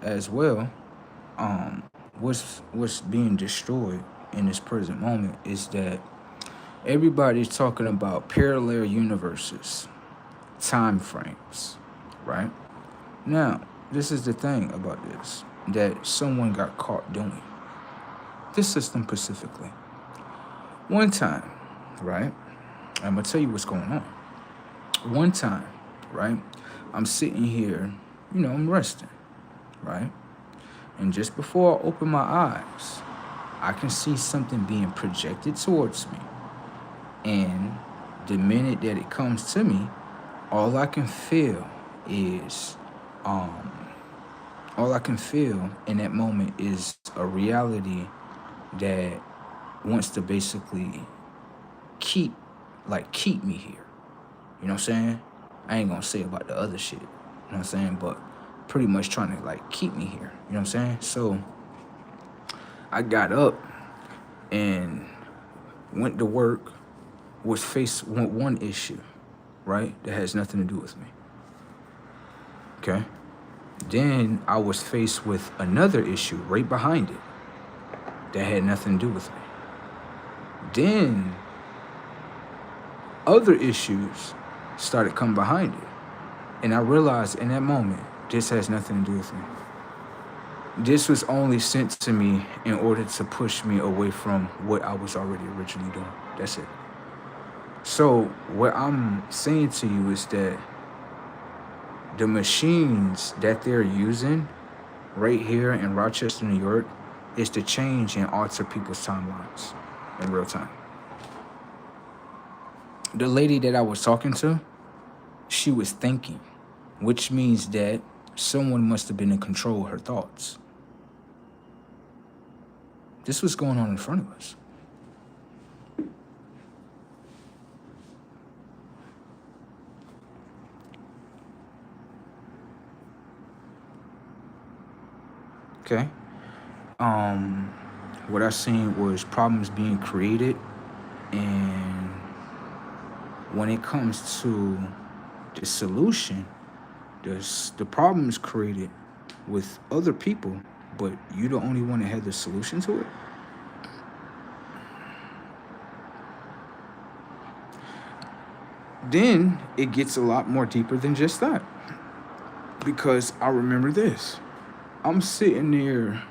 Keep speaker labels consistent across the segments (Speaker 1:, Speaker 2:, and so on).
Speaker 1: as well, what's being destroyed in this present moment is that everybody's talking about parallel universes, time frames, right? Now, this is the thing about this that someone got caught doing. This system specifically. One time, right? I'm gonna tell you what's going on. One time, right? I'm sitting here, I'm resting, right? And just before I open my eyes, I can see something being projected towards me. And the minute that it comes to me, all I can feel is, um, all I can feel in that moment is a reality that wants to basically keep, keep me here. You know what I'm saying? I ain't gonna say about the other shit. You know what I'm saying? But pretty much trying to keep me here. You know what I'm saying? So I got up and went to work, was faced with one issue, right? That has nothing to do with me. Okay. Then I was faced with another issue right behind it that had nothing to do with me. Then other issues started coming behind it. And I realized in that moment, this has nothing to do with me. This was only sent to me in order to push me away from what I was already originally doing. That's it. So what I'm saying to you is that the machines that they're using right here in Rochester, New York, is to change and alter people's timelines in real time. The lady that I was talking to, she was thinking, which means that someone must have been in control of her thoughts. This was going on in front of us. Okay. What I seen was problems being created, and when it comes to the solution, the problem is created with other people, but you the only one that had the solution to it. Then it gets a lot more deeper than just that. Because I remember this. I'm sitting there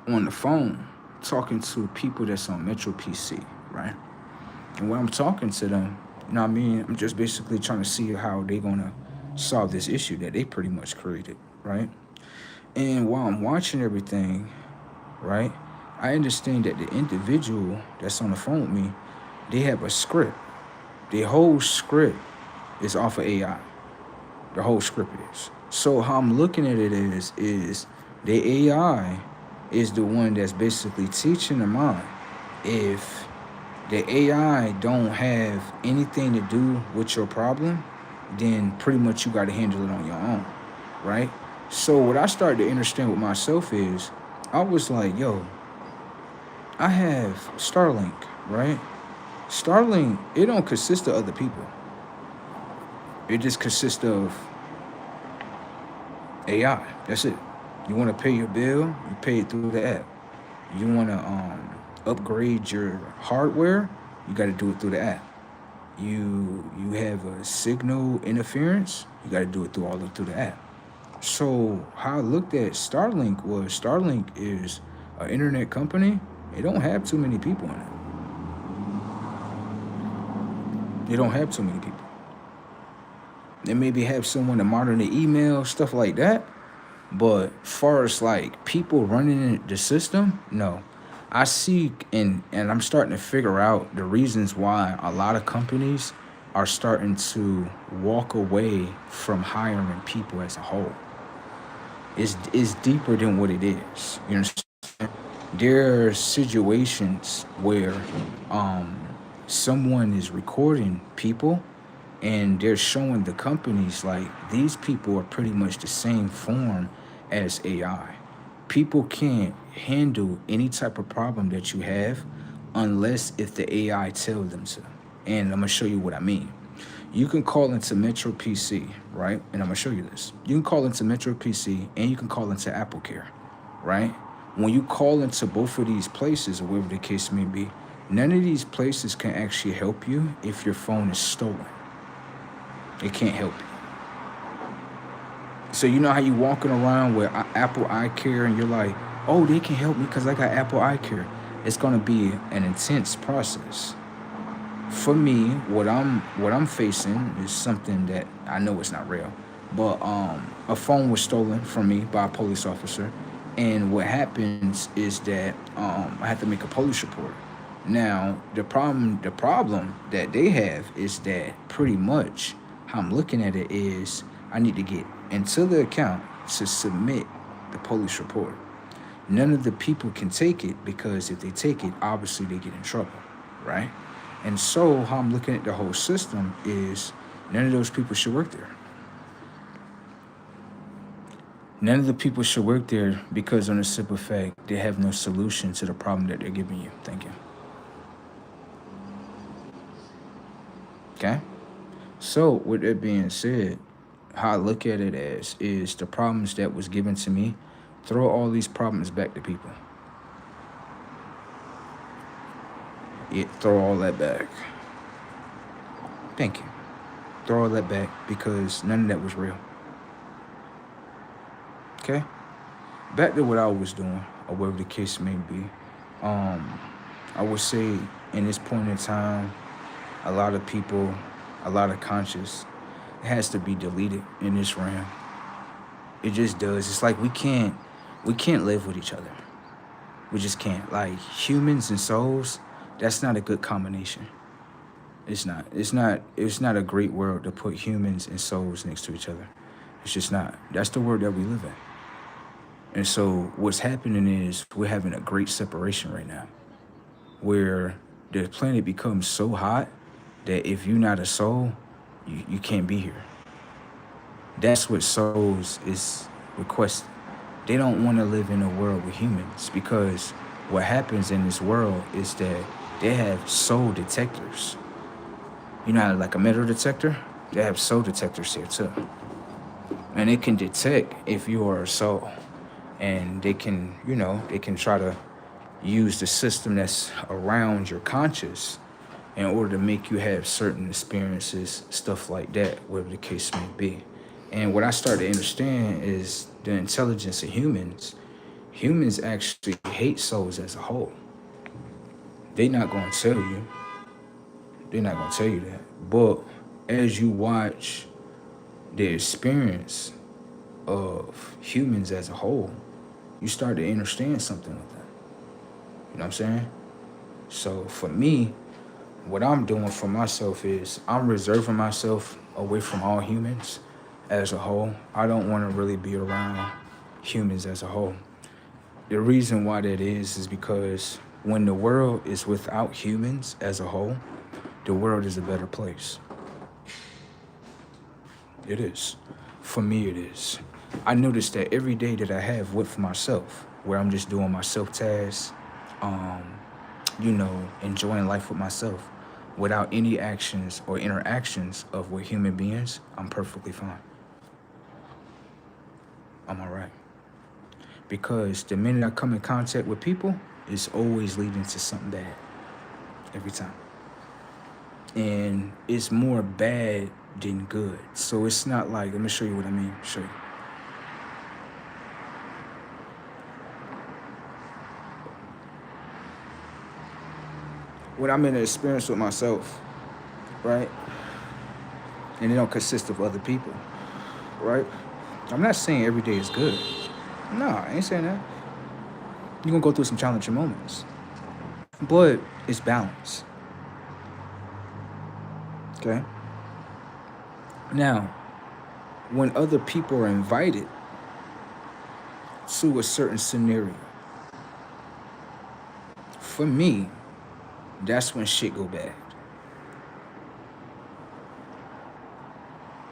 Speaker 1: on the phone talking to people that's on Metro PC, right? And when I'm talking to them, you know what I mean? I'm just basically trying to see how they're gonna solve this issue that they pretty much created, right? And while I'm watching everything, right, I understand that the individual that's on the phone with me, they have a script. The whole script is off of AI. The whole script is. So how I'm looking at it is the AI is the one that's basically teaching the mind. If the AI don't have anything to do with your problem, then pretty much you got to handle it on your own, right? So what I started to understand with myself is, I was like, yo, I have Starlink, right? Starlink, it don't consist of other people. It just consists of AI. That's it. You want to pay your bill, you pay it through the app. You want to upgrade your hardware, you got to do it through the app. You have a signal interference, you got to do it through the app. So how I looked at Starlink was, Starlink is an internet company. It don't have too many people in it. They don't have too many people. They maybe have someone to monitor the email, stuff like that. But far as people running the system, no. I see and I'm starting to figure out the reasons why a lot of companies are starting to walk away from hiring people as a whole. It's deeper than what it is. You know, there are situations where someone is recording people and they're showing the companies these people are pretty much the same form as AI. People can't handle any type of problem that you have unless if the AI tell them to. And I'm gonna show you what I mean. You can call into Metro PC, right? And I'm gonna show you this. You can call into Metro PC and you can call into Apple Care, right? When you call into both of these places, or wherever the case may be, none of these places can actually help you if your phone is stolen. It can't help you. So you know how you walking around with Apple iCare and you're like, oh, they can help me because I got Apple iCare. It's gonna be an intense process. For me, what I'm facing is something that I know it's not real, but a phone was stolen from me by a police officer, and what happens is that I have to make a police report. Now the problem that they have is that pretty much how I'm looking at it is I need to get into the account to submit the police report. None of the people can take it because if they take it, obviously they get in trouble, right? And so how I'm looking at the whole system is none of those people should work there. None of the people should work there because on the simple fact, they have no solution to the problem that they're giving you. Thank you. Okay? So with that being said, how I look at it as is the problems that was given to me, throw all these problems back to people. Throw all that back. Thank you. Throw all that back because none of that was real. Okay? Back to what I was doing, or whatever the case may be. I would say in this point in time, a lot of people, a lot of conscious, it has to be deleted in this realm. It just does. It's like we can't live with each other. We just can't. Like humans and souls, that's not a good combination. It's not. It's not a great world to put humans and souls next to each other. It's just not. That's the world that we live in. And so what's happening is we're having a great separation right now, where the planet becomes so hot that if you're not a soul, you can't be here. That's what souls is requesting. They don't want to live in a world with humans because what happens in this world is that they have soul detectors. You know how like a metal detector? They have soul detectors here too. And it can detect if you are a soul. And they can, they can try to use the system that's around your conscious in order to make you have certain experiences, stuff like that, whatever the case may be. And what I started to understand is the intelligence of humans. Humans actually hate souls as a whole. They're not going to tell you. They're not going to tell you that. But as you watch the experience of humans as a whole, you start to understand something with that. You know what I'm saying? So for me, what I'm doing for myself is I'm reserving myself away from all humans as a whole. I don't want to really be around humans as a whole. The reason why that is because when the world is without humans as a whole, the world is a better place. It is. For me, it is. I notice that every day that I have with myself, where I'm just doing my self-tasks, enjoying life with myself, without any actions or interactions of with human beings, I'm perfectly fine. I'm all right. Because the minute I come in contact with people, it's always leading to something bad. Every time. And it's more bad than good. So it's not like, let me show you what I mean. Show you. When I'm in an experience with myself, right? And it don't consist of other people, right? I'm not saying every day is good. No, I ain't saying that. You're gonna go through some challenging moments. But it's balance. Okay? Now, when other people are invited to a certain scenario, for me, that's when shit go bad.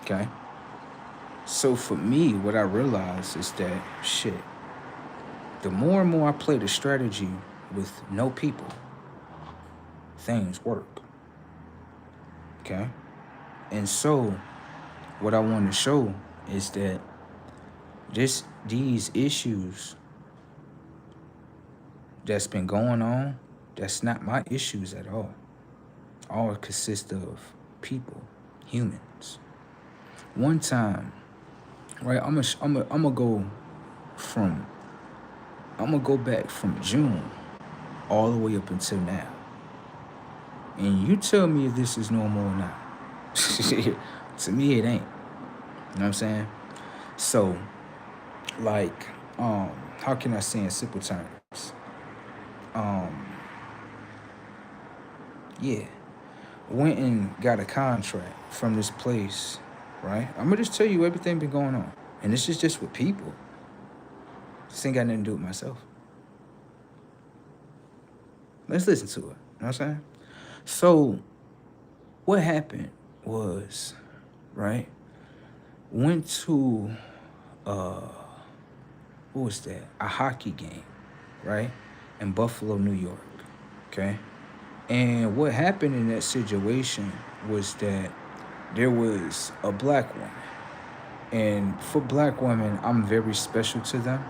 Speaker 1: Okay? So for me, what I realize is that the more and more I play the strategy with no people, things work. Okay? And so what I want to show is that these issues that's been going on, that's not my issues at all. All consist of people, humans. One time, right? From I'm gonna go back from June all the way up until now, and you tell me if this is normal or not. To me, it ain't. You know what I'm saying? So, like, how can I say in simple terms? Um, yeah, went and got a contract from this place, right? I'm gonna just tell you everything been going on, and this is just with people. This ain't got nothing to do with myself. Let's listen to it. You know what I'm saying? So, what happened was, right? Went to what was that? A hockey game, right? In Buffalo, New York. Okay. And what happened in that situation was that there was a black woman. And for black women, I'm very special to them.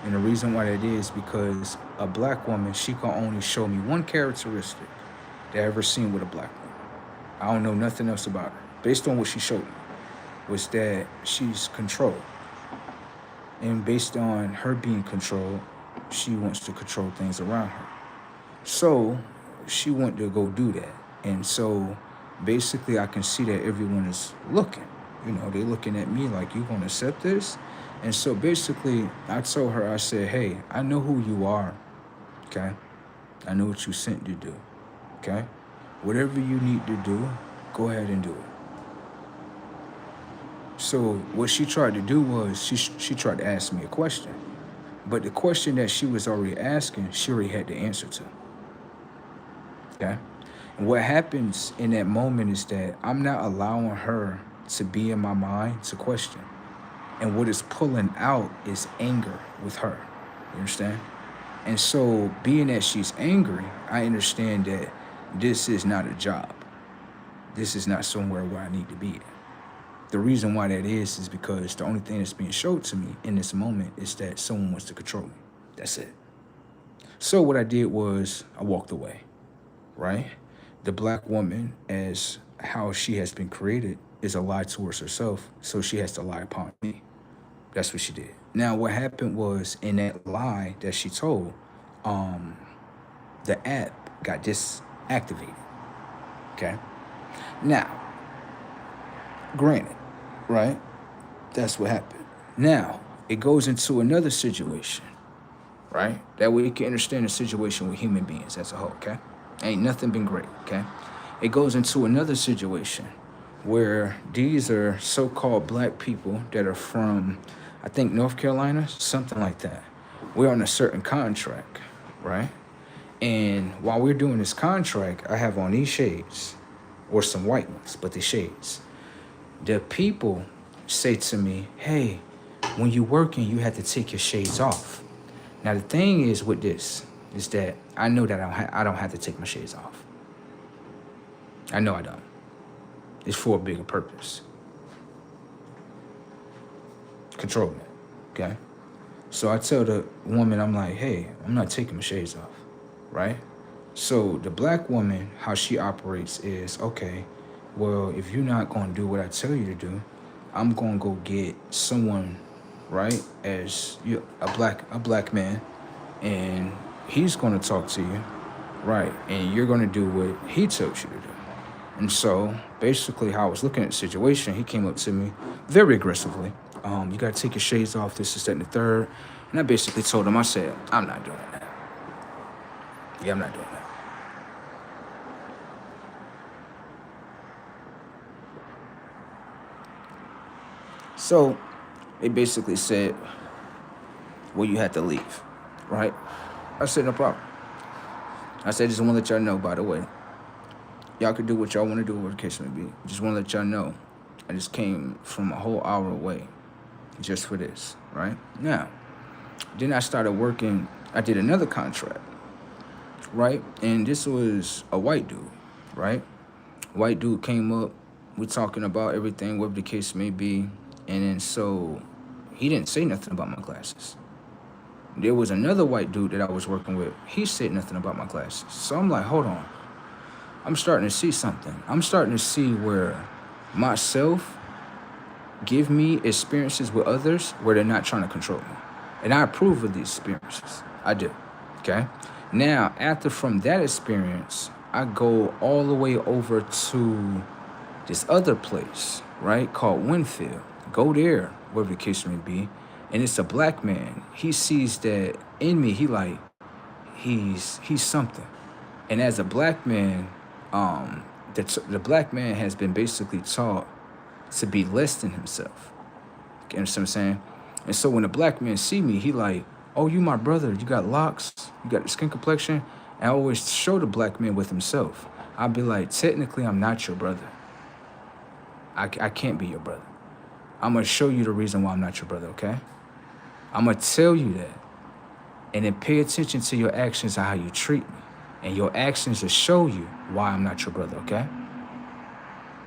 Speaker 1: And the reason why that is because a black woman, she can only show me one characteristic that I ever seen with a black woman. I don't know nothing else about her. Based on what she showed me, was that she's controlled. And based on her being controlled, she wants to control things around her. So she went to go do that. And so basically I can see that everyone is looking. You know, they're looking at me like, you gonna accept this? And so basically I told her, I said, hey, I know who you are, okay? I know what you sent to do, okay? Whatever you need to do, go ahead and do it. So what she tried to do was she tried to ask me a question. But the question that she was already asking, she already had the answer to. Okay? And what happens in that moment is that I'm not allowing her to be in my mind to question. And what is pulling out is anger with her. You understand? And so being that she's angry, I understand that this is not a job. This is not somewhere where I need to be at. The reason why that is because the only thing that's being showed to me in this moment is that someone wants to control me. That's it. So what I did was I walked away, right? The black woman, as how she has been created, is a lie towards herself, so she has to lie upon me. That's what she did. Now, what happened was in that lie that she told, the app got disactivated, okay? Now, granted, right? That's what happened. Now, it goes into another situation, right? That way you can understand the situation with human beings as a whole, okay? Ain't nothing been great, okay? It goes into another situation where these are so-called black people that are from, I think, North Carolina, something like that. We're on a certain contract, right? And while we're doing this contract, I have on these shades, or some white ones, but the shades. The people say to me, hey, when you're working, you have to take your shades off. Now, the thing is with this, is that I know that I don't have to take my shades off. I know I don't. It's for a bigger purpose. Controlling it, okay? So I tell the woman, I'm like, hey, I'm not taking my shades off, right? So the black woman, how she operates is, okay, well, if you're not going to do what I tell you to do, I'm going to go get someone, right, as a black man, and he's going to talk to you, right, and you're going to do what he tells you to do. And so basically how I was looking at the situation, he came up to me very aggressively. You got to take your shades off, this, that, and the third. And I basically told him, I said, I'm not doing that. Yeah, I'm not doing that. So they basically said, well, you had to leave, right? I said, no problem. I said, just want to let y'all know, by the way, y'all can do what y'all want to do, whatever the case may be. Just want to let y'all know, I just came from a whole hour away just for this, right? Now, then I started working, I did another contract, right? And this was a white dude, right? White dude came up, We talking about everything, whatever the case may be. And then so he didn't say nothing about my classes. There was another white dude that I was working with. He said nothing about my classes. So I'm like, hold on. I'm starting to see something. I'm starting to see where myself give me experiences with others where they're not trying to control me. And I approve of these experiences. I do. Okay? Now, after from that experience, I go all the way over to this other place, right, called Winfield. Go there, whatever the case may be. And it's a black man. He sees that in me, he's something. And as a black man, the black man has been basically taught to be less than himself. You understand what I'm saying? And so when a black man see me, he like, oh, you my brother. You got locks. You got the skin complexion. And I always show the black man with himself. I'll be like, technically, I'm not your brother. I can't be your brother. I'm going to show you the reason why I'm not your brother, okay? I'm going to tell you that. And then pay attention to your actions and how you treat me. And your actions will show you why I'm not your brother, okay?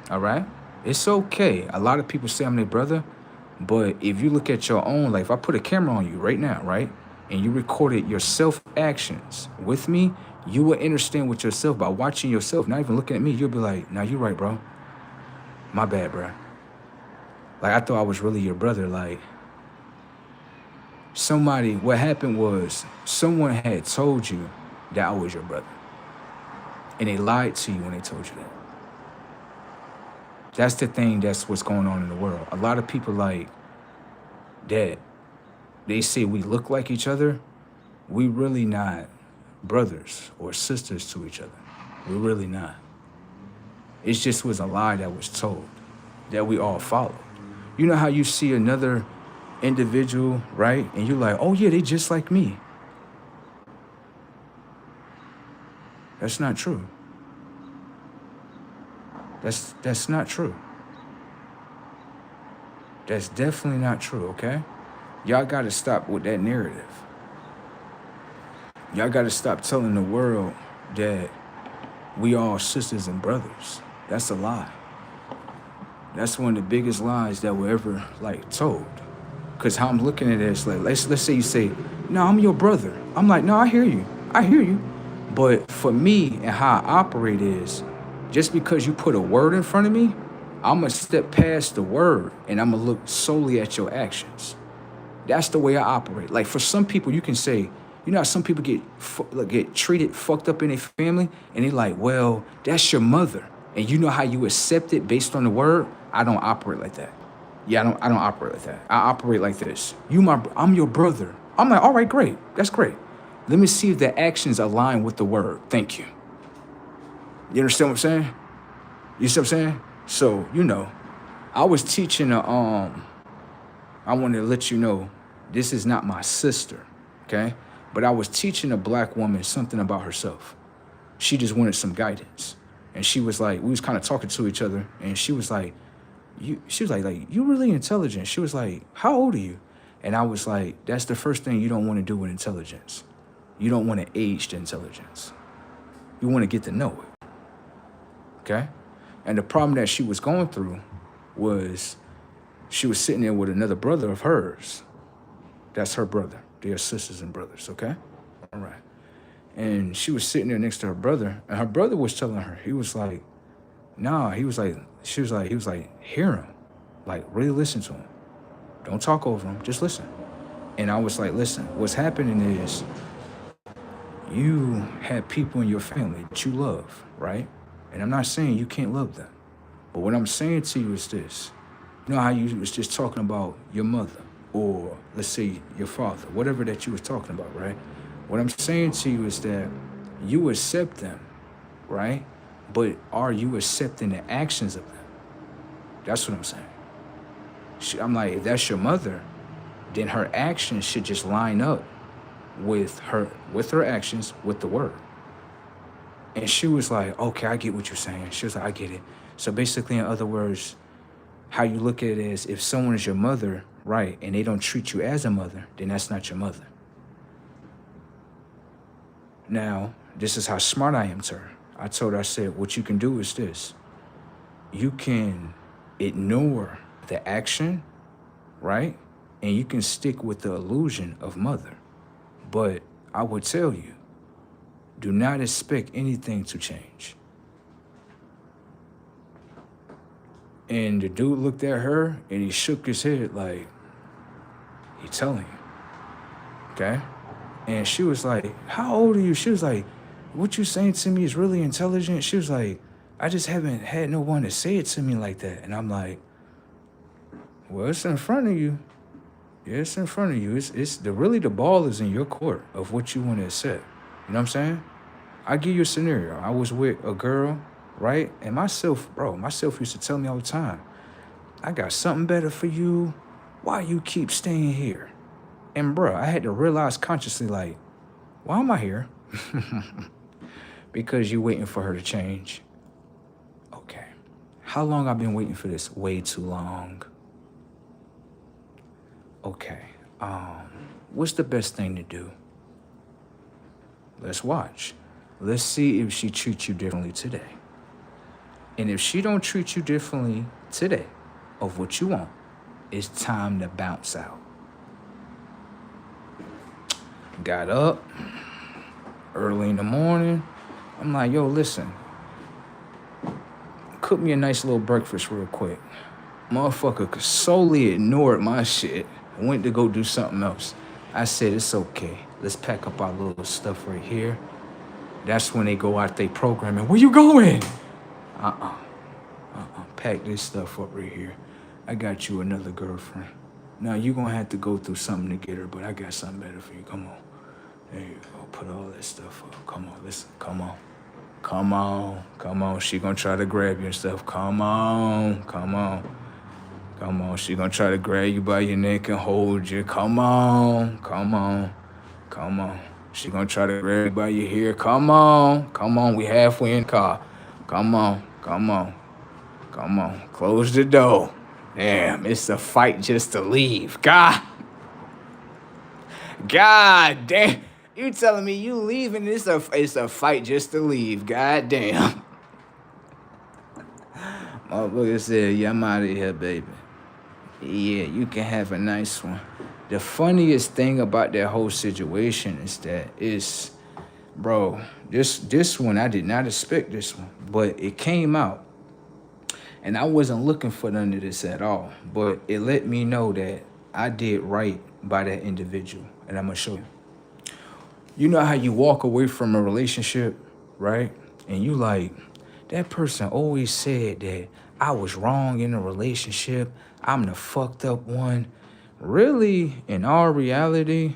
Speaker 1: All right? It's okay. A lot of people say I'm their brother. But if you look at your own life, I put a camera on you right now, right? And you recorded your self-actions with me, you will understand with yourself by watching yourself, not even looking at me. You'll be like, nah, you're right, bro. My bad, bro. Like, I thought I was really your brother. Like, what happened was someone had told you that I was your brother. And they lied to you when they told you that. That's the thing, that's what's going on in the world. A lot of people like that, they say we look like each other. We really not brothers or sisters to each other. We're really not. It just was a lie that was told, that we all followed. You know how you see another individual, right? And you're like, oh yeah, they just like me. That's not true. That's not true. That's definitely not true, okay? Y'all gotta stop with that narrative. Y'all gotta stop telling the world that we all sisters and brothers. That's a lie. That's one of the biggest lies that were ever like told. Cause how I'm looking at it is like, let's say you say, no, I'm your brother. I'm like, no, I hear you. But for me and how I operate is, just because you put a word in front of me, I'm gonna step past the word and I'm gonna look solely at your actions. That's the way I operate. Like for some people, you can say, you know how some people get treated fucked up in their family, and they're like, well, that's your mother, and you know how you accept it based on the word. I don't operate like that. Yeah, I don't operate like that. I operate like this. I'm your brother. I'm like, all right, great. That's great. Let me see if the actions align with the word. Thank you. You understand what I'm saying? You see what I'm saying? So, I was teaching I wanted to let you know, this is not my sister, okay? But I was teaching a black woman something about herself. She just wanted some guidance. And she was like, we was kind of talking to each other, and she was like, you really intelligent. She was like, how old are you? And I was like, that's the first thing you don't want to do with intelligence. You don't want to age the intelligence. You want to get to know it, okay? And the problem that she was going through was she was sitting there with another brother of hers. That's her brother. They are sisters and brothers, okay? All right. And she was sitting there next to her brother, and her brother was telling her, he was like, nah, he was like, hear him. Like, really listen to him. Don't talk over him, just listen. And I was like, listen, what's happening is you had people in your family that you love, right? And I'm not saying you can't love them. But what I'm saying to you is this. You know how you was just talking about your mother, or let's say your father, whatever that you was talking about, right? What I'm saying to you is that you accept them, right? But are you accepting the actions of them? That's what I'm saying. I'm like, if that's your mother, then her actions should just line up with her actions, with the word. And she was like, okay, I get what you're saying. She was like, I get it. So basically, in other words, how you look at it is, if someone is your mother, right, and they don't treat you as a mother, then that's not your mother. Now, this is how smart I am to her. I told her, I said, what you can do is this. you can ignore the action, right? And you can stick with the illusion of mother. But I would tell you, do not expect anything to change. And the dude looked at her and he shook his head like, he telling you, okay? And she was like, how old are you? She was like, what you saying to me is really intelligent. She was like, I just haven't had no one to say it to me like that. And I'm like, well, it's in front of you. Yeah, it's in front of you. Really the ball is in your court of what you want to accept. You know what I'm saying? I give you a scenario. I was with a girl, right? And myself used to tell me all the time, I got something better for you. Why you keep staying here? And bro, I had to realize consciously, like, why am I here? Because you waiting for her to change. Okay. How long I've been waiting for this? Way too long. Okay. What's the best thing to do? Let's watch. Let's see if she treats you differently today. And if she don't treat you differently today of what you want, it's time to bounce out. Got up early in the morning. I'm like, yo, listen, cook me a nice little breakfast real quick. Motherfucker solely ignored my shit and went to go do something else. I said, it's okay. Let's pack up our little stuff right here. That's when they go out they programming. Where you going? Pack this stuff up right here. I got you another girlfriend. Now you gonna have to go through something to get her, but I got something better for you. Come on. There you go. Put all that stuff up. Come on, listen. Come on. Come on. Come on. She gonna try to grab you and stuff. Come on. Come on. Come on. She gonna try to grab you by your neck and hold you. Come on. Come on. Come on. She gonna try to grab you by your hair. Come on. Come on. We halfway in the car. Come on. Come on. Come on. Close the door. Damn, it's a fight just to leave. God damn. You telling me you leaving? It's a fight just to leave. God damn. Motherfucker said, yeah, I'm out of here, baby. Yeah, you can have a nice one. The funniest thing about that whole situation is that bro, this one, I did not expect this one, but it came out. And I wasn't looking for none of this at all, but it let me know that I did right by that individual, and I'm gonna show you. You know how you walk away from a relationship, right? And you like, that person always said that I was wrong in a relationship. I'm the fucked up one. Really, in all reality,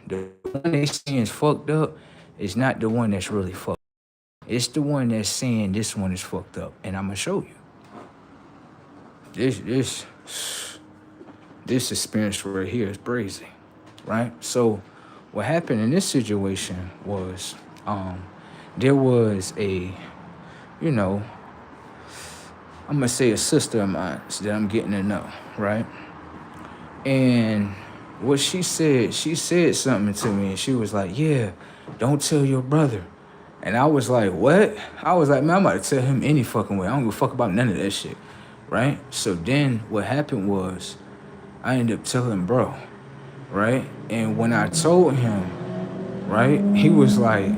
Speaker 1: the one they saying is fucked up is not the one that's really fucked up. It's the one that's saying this one is fucked up, and I'm gonna show you. This experience right here is crazy, right? So what happened in this situation was there was a, I'm gonna say a sister of mine that I'm getting to know, right? And what she said something to me, and she was like, yeah, don't tell your brother. And I was like, what? I was like, man, I'm about to tell him any fucking way. I don't give a fuck about none of that shit, right? So then what happened was I ended up telling bro, right? And when I told him, right, he was like,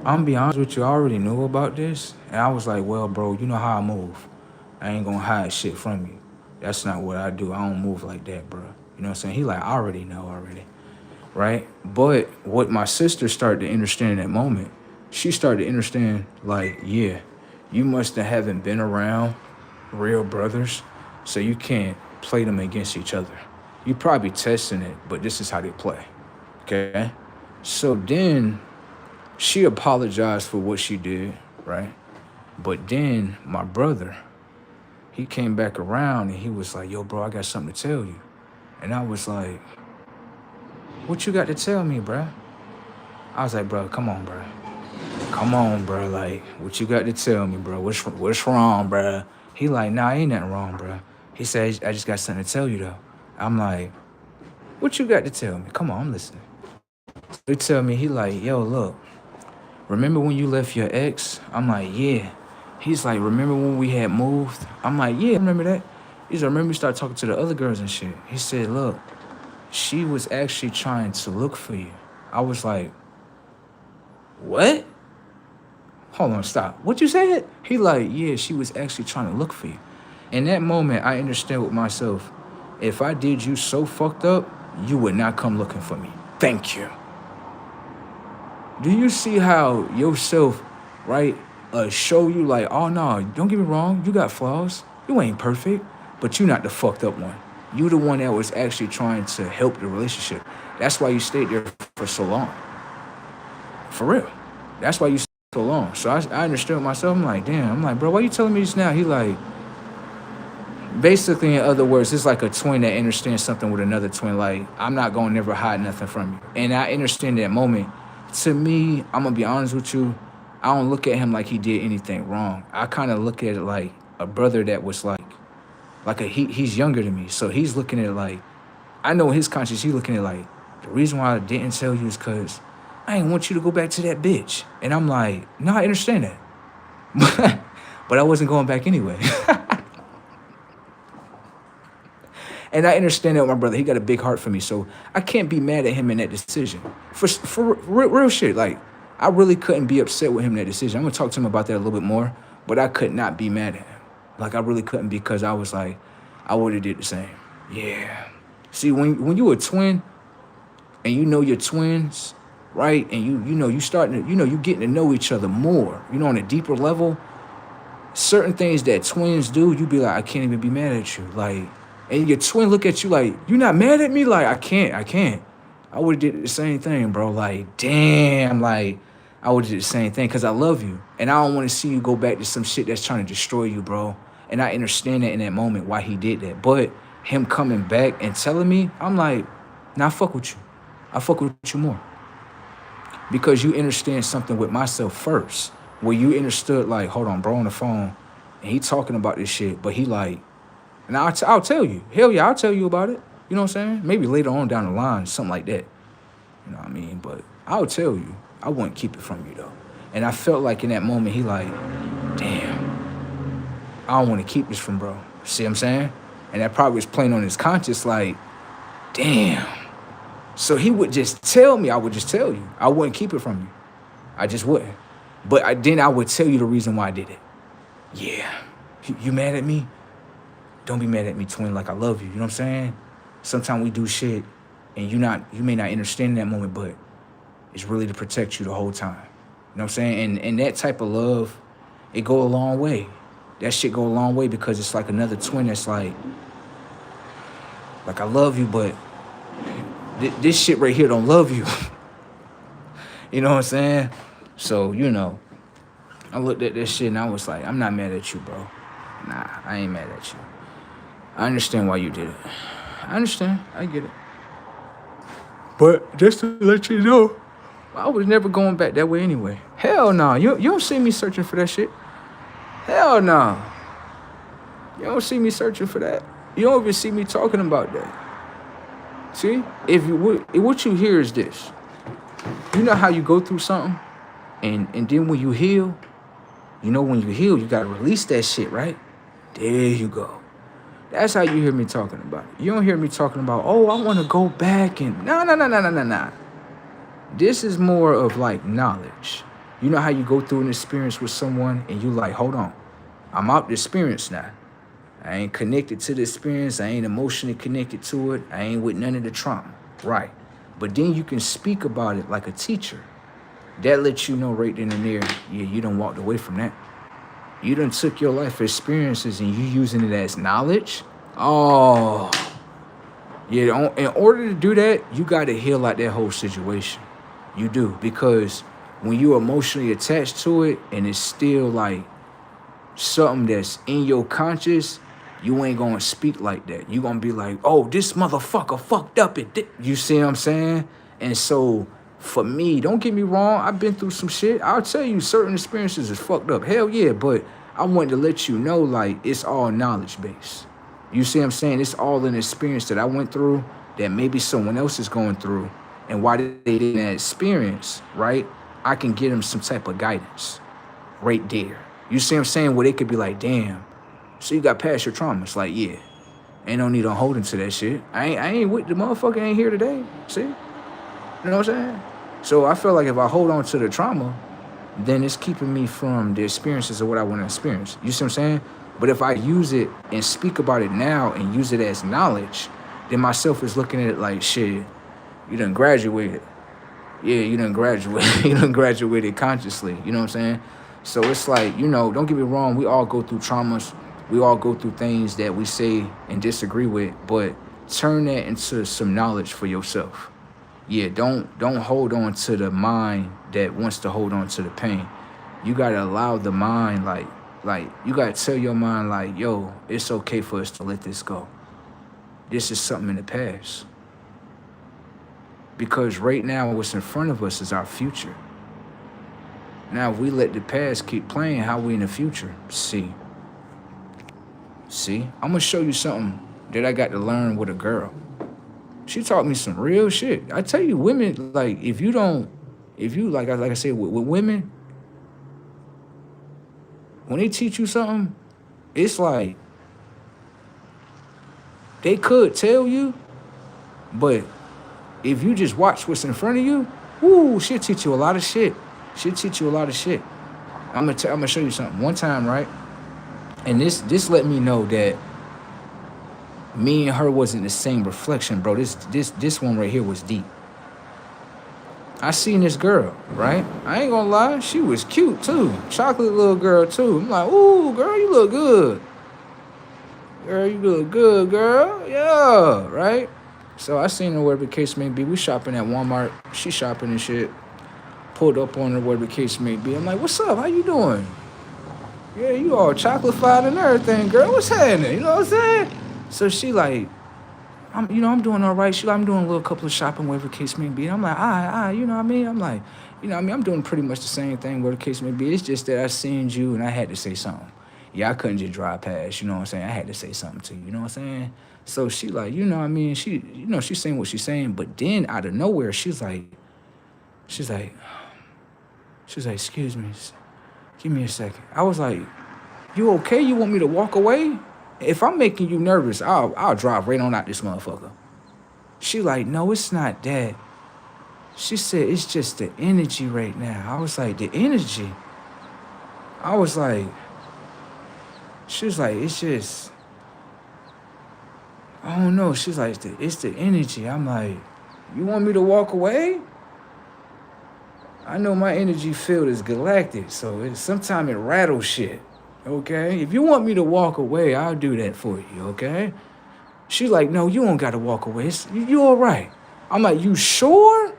Speaker 1: I'm be honest with you, I already knew about this. And I was like, well, bro, you know how I move. I ain't gonna hide shit from you. That's not what I do. I don't move like that, bro. You know what I'm saying? He like, I already know already, right? But what my sister started to understand in that moment, she started to understand, like, yeah, you must have haven't been around real brothers, so you can't play them against each other. You probably testing it, but this is how they play, okay? So then she apologized for what she did, right? But then my brother, he came back around and he was like, yo, bro, I got something to tell you. And I was like, what you got to tell me, bro? I was like, bro, come on, bro. Come on, bro. Like, what you got to tell me, bro? What's wrong, bro? He like, nah, ain't nothing wrong, bro. He said, I just got something to tell you, though. I'm like, what you got to tell me? Come on, I'm listening. He tell me, he like, yo, look, remember when you left your ex? I'm like, yeah. He's like, remember when we had moved? I'm like, yeah, I remember that. He's like, remember we started talking to the other girls and shit. He said, look, she was actually trying to look for you. I was like, what? Hold on, stop. What you said? He like, yeah, she was actually trying to look for you. In that moment, I understand with myself, if I did you so fucked up, you would not come looking for me. Thank you. Do you see how yourself, right, show you like, oh no, don't get me wrong, you got flaws. You ain't perfect, but you not the fucked up one. You the one that was actually trying to help the relationship. That's why you stayed there for so long. For real. That's why you stayed so long. So I understood myself. I'm like, damn. I'm like, bro, why you telling me this now? He like, basically, in other words, it's like a twin that understands something with another twin. Like, I'm not going to never hide nothing from you. And I understand that moment. To me, I'm going to be honest with you, I don't look at him like he did anything wrong. I kind of look at it like a brother that was like he's younger than me. So he's looking at it like, I know his conscience, he's looking at it like, the reason why I didn't tell you is because I didn't want you to go back to that bitch. And I'm like, no, I understand that. But I wasn't going back anyway. And I understand that with my brother. He got a big heart for me. So I can't be mad at him in that decision. For real shit. Like, I really couldn't be upset with him in that decision. I'm going to talk to him about that a little bit more. But I could not be mad at him. Like, I really couldn't, because I was like, I would have did the same. Yeah. See, when you a twin and you know your twins, right? And you starting to, you getting to know each other more, on a deeper level. Certain things that twins do, you be like, I can't even be mad at you. Like, and your twin look at you like, you not mad at me? Like, I can't. I would have did the same thing, bro. Like, damn, like, I would have did the same thing because I love you. And I don't want to see you go back to some shit that's trying to destroy you, bro. And I understand that in that moment why he did that. But him coming back and telling me, I'm like, nah, I fuck with you. I fuck with you more. Because you understand something with myself first. Where you understood, like, hold on, bro on the phone, and he talking about this shit, but he like, and I'll tell you. Hell yeah, I'll tell you about it. You know what I'm saying? Maybe later on down the line, something like that. You know what I mean? But I'll tell you. I wouldn't keep it from you, though. And I felt like in that moment, he like, damn, I don't want to keep this from bro. See what I'm saying? And that probably was playing on his conscience like, damn. So he would just tell me. I would just tell you. I wouldn't keep it from you. I just wouldn't. But then I would tell you the reason why I did it. Yeah. You mad at me? Don't be mad at me, twin. Like, I love you. You know what I'm saying? Sometimes we do shit and you may not understand in that moment, but it's really to protect you the whole time. You know what I'm saying? And that type of love, it go a long way. That shit go a long way because it's like another twin that's like I love you, but this shit right here don't love you. You know what I'm saying? So, I looked at this shit and I was like, I'm not mad at you, bro. Nah, I ain't mad at you. I understand why you did it. I understand. I get it. But just to let you know, I was never going back that way anyway. Hell no. You don't see me searching for that shit. Hell no. You don't see me searching for that. You don't even see me talking about that. See? What you hear is this. You know how you go through something, and then when you heal, when you heal, you got to release that shit, right? There you go. That's how you hear me talking about it. You don't hear me talking about, oh, I want to go back and... Nah. This is more of like knowledge. You know how you go through an experience with someone and you like, hold on, I'm out the experience now. I ain't connected to the experience. I ain't emotionally connected to it. I ain't with none of the trauma. Right. But then you can speak about it like a teacher. That lets you know right then and there, yeah, you done walked away from that. You done took your life experiences and you using it as knowledge. Oh, yeah. In order to do that, you got to heal out that whole situation. You do, because when you're emotionally attached to it and it's still like something that's in your conscious, you ain't gonna speak like that. You gonna be like, oh, this motherfucker fucked up. You see what I'm saying? And so for me, don't get me wrong, I've been through some shit. I'll tell you, certain experiences is fucked up. Hell yeah, but I wanted to let you know, like, it's all knowledge based. You see what I'm saying? It's all an experience that I went through that maybe someone else is going through. And why they didn't experience, right? I can get them some type of guidance right there. You see what I'm saying? Where they could be like, damn, so you got past your trauma. It's like, yeah, ain't no need on holding to that shit. I ain't with the motherfucker ain't here today. See? You know what I'm saying? So I feel like if I hold on to the trauma, then it's keeping me from the experiences of what I want to experience. You see what I'm saying? But if I use it and speak about it now and use it as knowledge, then myself is looking at it like, shit, you done graduated. Yeah, you done graduated. You done graduated consciously. You know what I'm saying? So it's like, don't get me wrong. We all go through traumas. We all go through things that we say and disagree with. But turn that into some knowledge for yourself. Yeah, don't hold on to the mind that wants to hold on to the pain. You gotta allow the mind, like you gotta tell your mind, like, yo, it's okay for us to let this go. This is something in the past. Because right now, what's in front of us is our future. Now, if we let the past keep playing, how we in the future? See, I'm gonna show you something that I got to learn with a girl. She taught me some real shit. I tell you, women, like, if you like I said, with women, when they teach you something, it's like they could tell you, but if you just watch what's in front of you, she'll teach you a lot of shit. I'm gonna show you something. One time, right? And this let me know that me and her wasn't the same reflection, bro. This one right here was deep. I seen this girl, right? I ain't gonna lie, she was cute too. Chocolate little girl too. I'm like, ooh, girl, you look good. Girl, you look good, girl. Yeah, right? So I seen her wherever the case may be. We shopping at Walmart. She shopping and shit. Pulled up on her wherever the case may be. I'm like, what's up? How you doing? Yeah, you all chocolate-fied and everything, girl. What's happening? You know what I'm saying? So she like, I'm doing all right. She like, I'm doing a little couple of shopping, whatever the case may be. And I'm like, all right, you know what I mean? I'm like, I'm doing pretty much the same thing, whatever the case may be. It's just that I seen you and I had to say something. Yeah, I couldn't just drive past, you know what I'm saying? I had to say something to you, you know what I'm saying? So she like, you know what I mean? She's saying what she's saying, but then out of nowhere, she's like, excuse me, give me a second. I was like, you okay? You want me to walk away? If I'm making you nervous, I'll drive right on out this motherfucker. She like, no, it's not that. She said, it's just the energy right now. I was like, the energy? I was like, she was like, it's just, I don't know. She's like, it's the energy. I'm like, you want me to walk away? I know my energy field is galactic, so sometimes it rattles shit, okay? If you want me to walk away, I'll do that for you, okay? She's like, no, you don't got to walk away. You all right. I'm like, you sure?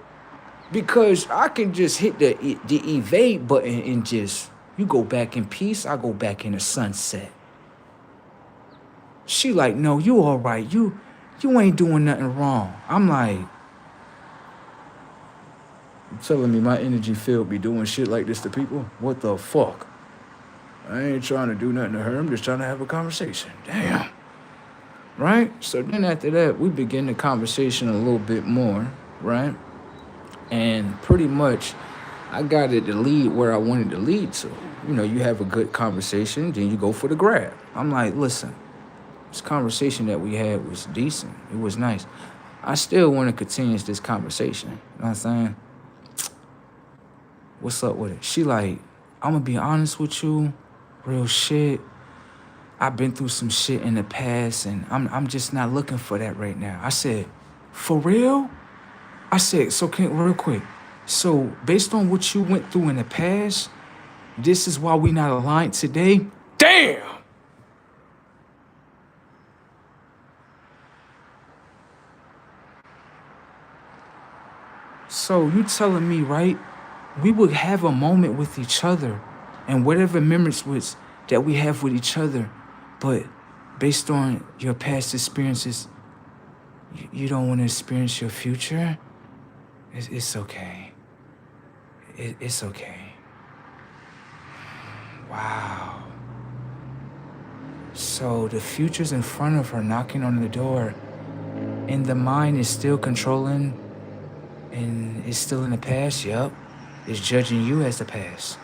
Speaker 1: Because I can just hit the evade button and just, you go back in peace, I go back in the sunset. She like, no, you all right. You ain't doing nothing wrong. I'm like, you telling me my energy field be doing shit like this to people? What the fuck? I ain't trying to do nothing to her. I'm just trying to have a conversation. Damn. Right? So then after that, we begin the conversation a little bit more, right? And pretty much, I got it to lead where I wanted to lead to. You have a good conversation, then you go for the grab. I'm like, listen, this conversation that we had was decent. It was nice. I still want to continue this conversation. You know what I'm saying? What's up with it? She like, I'm going to be honest with you, real shit. I've been through some shit in the past, and I'm just not looking for that right now. I said, for real? I said, real quick. So based on what you went through in the past, this is why we not aligned today? Damn! So you telling me, right, we would have a moment with each other and whatever memories that we have with each other, but based on your past experiences, you don't want to experience your future? It's okay. It's okay. Wow. So the future's in front of her knocking on the door, and the mind is still controlling, and it's still in the past, yup. It's judging you as the past.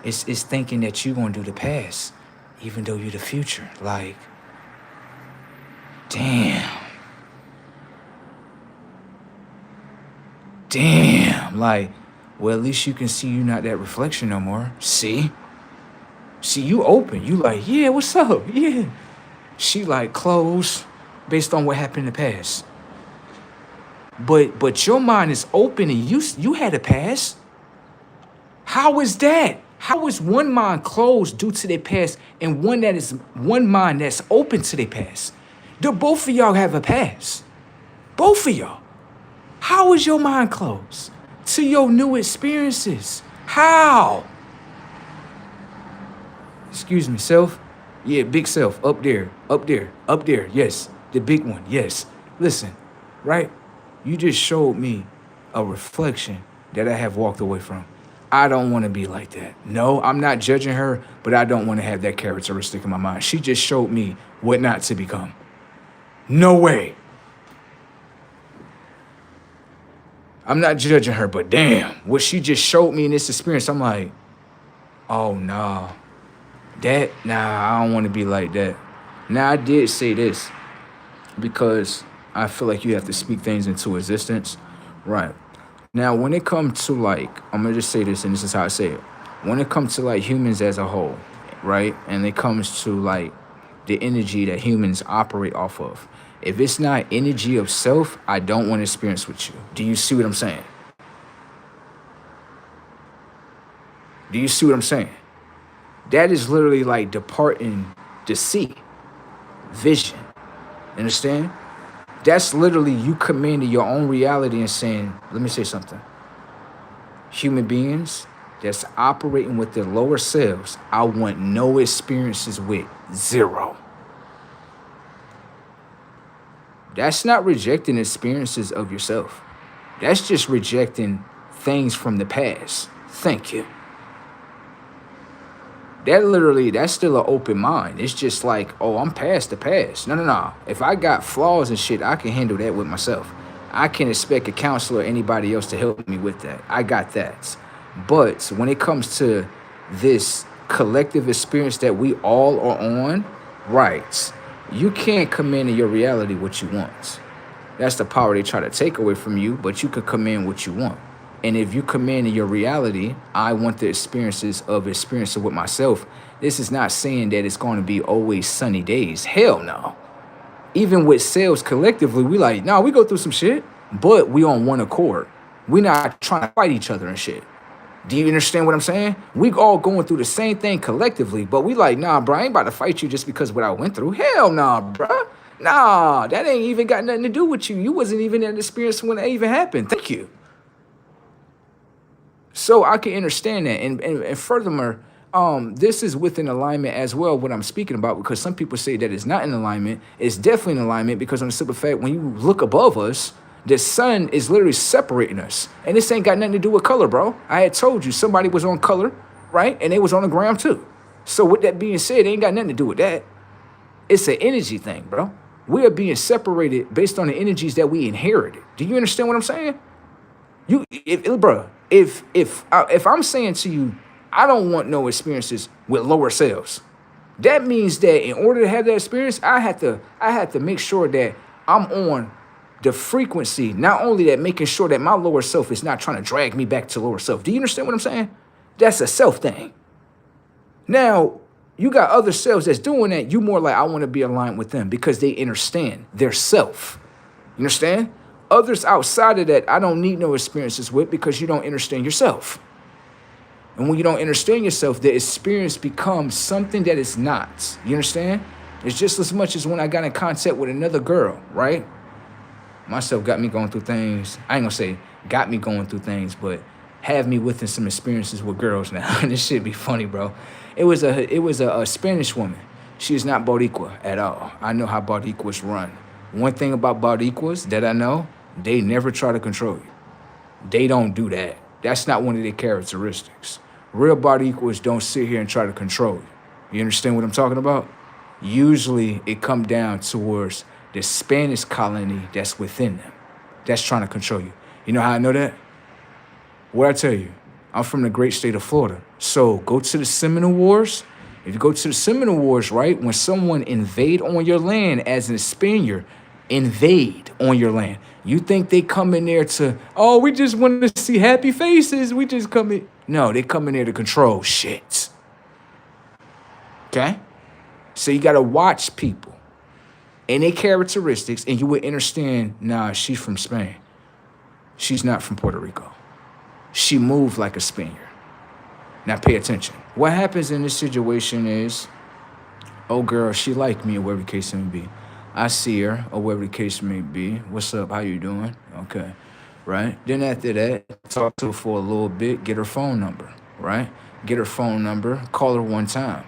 Speaker 1: It's thinking that you're gonna do the past, even though you're the future. Like, damn, damn. Like, well, at least you can see you're not that reflection no more. See, you open. You like, yeah, what's up? Yeah. She like closed based on what happened in the past. But your mind is open and you had a past. How is that? How is one mind closed due to their past and one mind that's open to their past? Do both of y'all have a past? Both of y'all. How is your mind closed to your new experiences? How? Excuse me, self? Yeah, big self, up there, yes, the big one, yes. Listen, right? You just showed me a reflection that I have walked away from. I don't want to be like that. No, I'm not judging her, but I don't want to have that characteristic in my mind. She just showed me what not to become. No way. I'm not judging her, but damn, what she just showed me in this experience, I'm like, oh, no. I don't want to be like that. Now, I did say this because I feel like you have to speak things into existence. Right. Now, when it comes to like, I'm going to just say this, and this is how I say it. When it comes to like humans as a whole, right? And it comes to like the energy that humans operate off of. If it's not energy of self, I don't want to experience with you. Do you see what I'm saying? Do you see what I'm saying? That is literally like departing to see, vision. Understand? That's literally you commanding your own reality and saying, let me say something. Human beings that's operating with their lower selves, I want no experiences with. Zero. That's not rejecting experiences of yourself. That's just rejecting things from the past. Thank you. That's still an open mind. It's just like, oh, I'm past the past. No. If I got flaws and shit, I can handle that with myself. I can expect a counselor or anybody else to help me with that. I got that. But when it comes to this collective experience that we all are on, right, you can't command in your reality what you want. That's the power they try to take away from you, but you can command what you want. And if you command in your reality, I want the experiences of experiencing with myself. This is not saying that it's going to be always sunny days. Hell no. Even with sales collectively, we like, nah, we go through some shit, but we on one accord. We not trying to fight each other and shit. Do you understand what I'm saying? We all going through the same thing collectively, but we like, nah, bro, I ain't about to fight you just because what I went through. Hell nah, bro. Nah, that ain't even got nothing to do with you. You wasn't even in the experience when it even happened. Thank you. So I can understand that. And furthermore, this is within alignment as well, what I'm speaking about, because some people say that it's not in alignment. It's definitely in alignment because on the simple fact, when you look above us, the sun is literally separating us. And this ain't got nothing to do with color, bro. I had told you somebody was on color, right? And they was on the ground too. So with that being said, it ain't got nothing to do with that. It's an energy thing, bro. We are being separated based on the energies that we inherited. Do you understand what I'm saying? If I'm saying to you, I don't want no experiences with lower selves, that means that in order to have that experience, I have to make sure that I'm on the frequency, not only that, making sure that my lower self is not trying to drag me back to lower self. Do you understand what I'm saying? That's a self thing. Now, you got other selves that's doing that. You more like, I want to be aligned with them because they understand their self. You understand? Others outside of that, I don't need no experiences with because you don't understand yourself. And when you don't understand yourself, the experience becomes something that it's not. You understand? It's just as much as when I got in contact with another girl, right? Myself got me going through things. I ain't gonna say got me going through things, but have me within some experiences with girls now. This shit be funny, bro. It was a Spanish woman. She is not Boricua at all. I know how Boricuas run. One thing about Boricuas that I know, they never try to control you. They don't do that. That's not one of their characteristics. Real Boricuas don't sit here and try to control you. You understand what I'm talking about? Usually it comes down towards the Spanish colony that's within them. That's trying to control you. You know how I know that? What I tell you? I'm from the great state of Florida. So go to the Seminole Wars. If you go to the Seminole Wars, right, when someone invade on your land as a Spaniard, invade on your land, you think they come in there to, oh, we just want to see happy faces. We just come in. No, they come in there to control shit. Okay? So you got to watch people and their characteristics, and you would understand, nah, she's from Spain. She's not from Puerto Rico. She moved like a Spaniard. Now pay attention. What happens in this situation is, oh girl, she like me, or whatever the case may be. I see her, or whatever the case may be. What's up? How you doing? Okay, right? Then after that, talk to her for a little bit, get her phone number, right? Get her phone number, call her one time.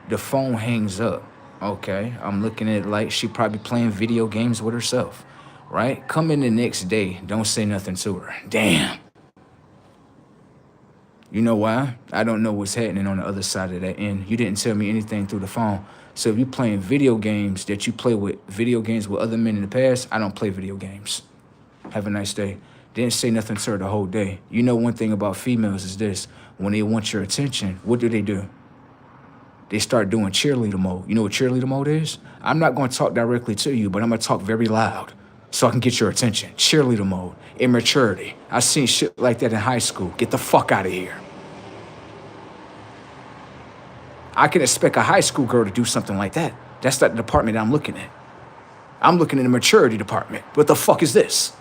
Speaker 1: The phone hangs up. Okay, I'm looking at it like she probably playing video games with herself, right? Come in the next day, don't say nothing to her. Damn. You know why? I don't know what's happening on the other side of that end. You didn't tell me anything through the phone. So if you're playing video games that you play with video games with other men in the past, I don't play video games. Have a nice day. Didn't say nothing to her the whole day. You know one thing about females is this. When they want your attention, what do? They start doing cheerleader mode. You know what cheerleader mode is? I'm not going to talk directly to you, but I'm going to talk very loud so I can get your attention. Cheerleader mode. Immaturity. I seen shit like that in high school. Get the fuck out of here. I can expect a high school girl to do something like that. That's not the department I'm looking at. I'm looking in the maturity department. What the fuck is this?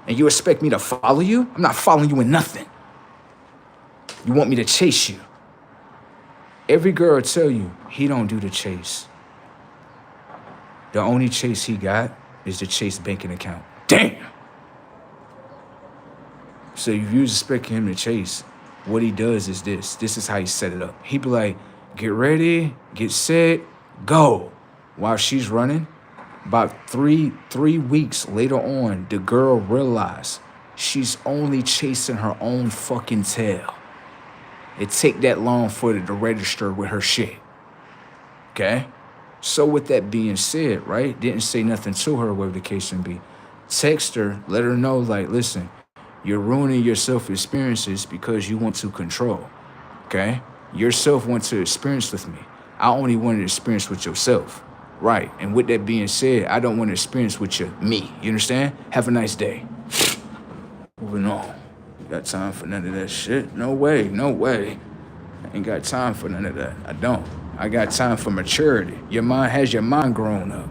Speaker 1: And you expect me to follow you? I'm not following you in nothing. You want me to chase you. Every girl will tell you, he don't do the chase. The only chase he got is the Chase banking account. Damn! So if you expect him to chase, what he does is this. This is how he set it up. He be like, get ready, get set, go. While she's running, about three weeks later on, the girl realized she's only chasing her own fucking tail. It take that long for it to register with her shit. Okay? So with that being said, right, didn't say nothing to her, whatever the case may be. Text her, let her know, like, listen, you're ruining your self-experiences because you want to control, okay? Yourself wants to experience with me. I only want to experience with yourself, right? And with that being said, I don't want to experience with me. You understand? Have a nice day. Moving on. Got time for none of that shit? No way, no way. I ain't got time for none of that. I don't. I got time for maturity. Your mind grown up.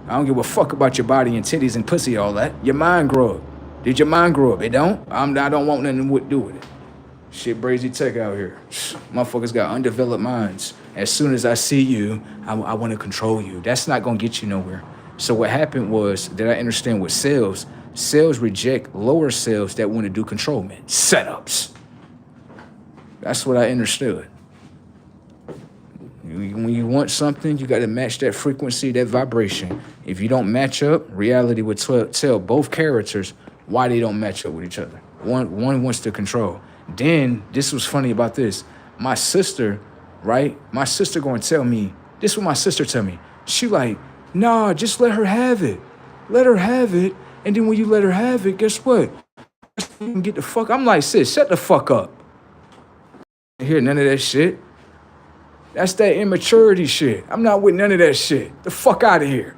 Speaker 1: I don't give a fuck about your body and titties and pussy, all that. Your mind grow up. Did your mind grow up? It don't? I don't want nothing to do with it. Shit, Brazy Tech out here. Motherfuckers got undeveloped minds. As soon as I see you, I want to control you. That's not going to get you nowhere. So what happened was that I understand with sales reject lower sales that want to do controlment. Setups. That's what I understood. When you want something, you got to match that frequency, that vibration. If you don't match up, reality would tell both characters why they don't match up with each other. One wants to control. Then, this was funny about this. My sister, right? My sister going to tell me, this is what my sister tell me. She like, nah, just let her have it. Let her have it. And then when you let her have it, guess what? You can get the fuck. I'm like, sis, shut the fuck up. I hear none of that shit. That's that immaturity shit. I'm not with none of that shit. The fuck out of here.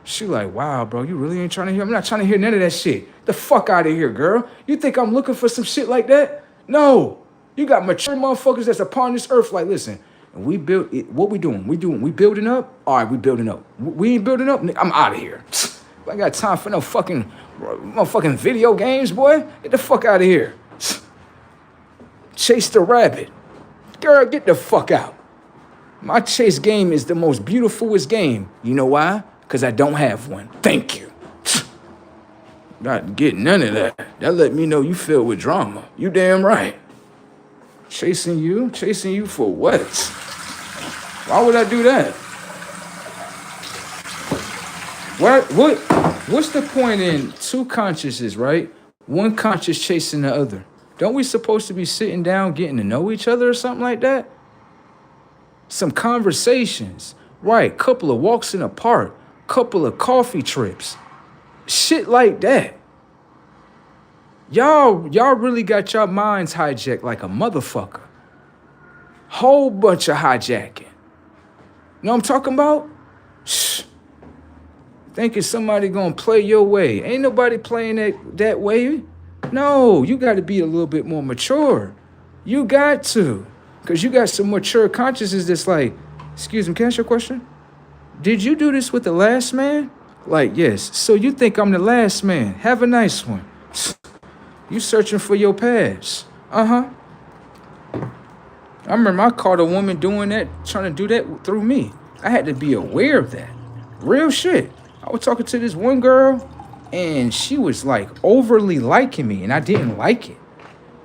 Speaker 1: She like, wow, bro, you really ain't trying to hear? I'm not trying to hear none of that shit. The fuck out of here, girl. You think I'm looking for some shit like that? No. You got mature motherfuckers that's upon this earth like, listen, we build it. What we doing? We building up? All right, we building up. We ain't building up? I'm out of here. I got time for no fucking motherfucking video games, boy. Get the fuck out of here. Chase the rabbit. Girl, get the fuck out. My chase game is the most beautifulest game. You know why? Because I don't have one. Thank you. Not getting none of that. That let me know you filled with drama. You damn right. Chasing you? Chasing you for what? Why would I do that? What's the point in two consciouses, right? One conscious chasing the other. Don't we supposed to be sitting down getting to know each other or something like that? Some conversations, right? Couple of walks in the park, couple of coffee trips, shit like that. Y'all really got your minds hijacked like a motherfucker. Whole bunch of hijacking. You know what I'm talking about? Shh. Thinking somebody gonna play your way. Ain't nobody playing that way. No, you got to be a little bit more mature. You got to. Because you got some mature consciousness that's like, excuse me, can I ask you a question? Did you do this with the last man? Like, yes. So you think I'm the last man. Have a nice one. You searching for your past. Uh-huh. I remember I caught a woman doing that, trying to do that through me. I had to be aware of that. Real shit. I was talking to this one girl, and she was like overly liking me, and I didn't like it.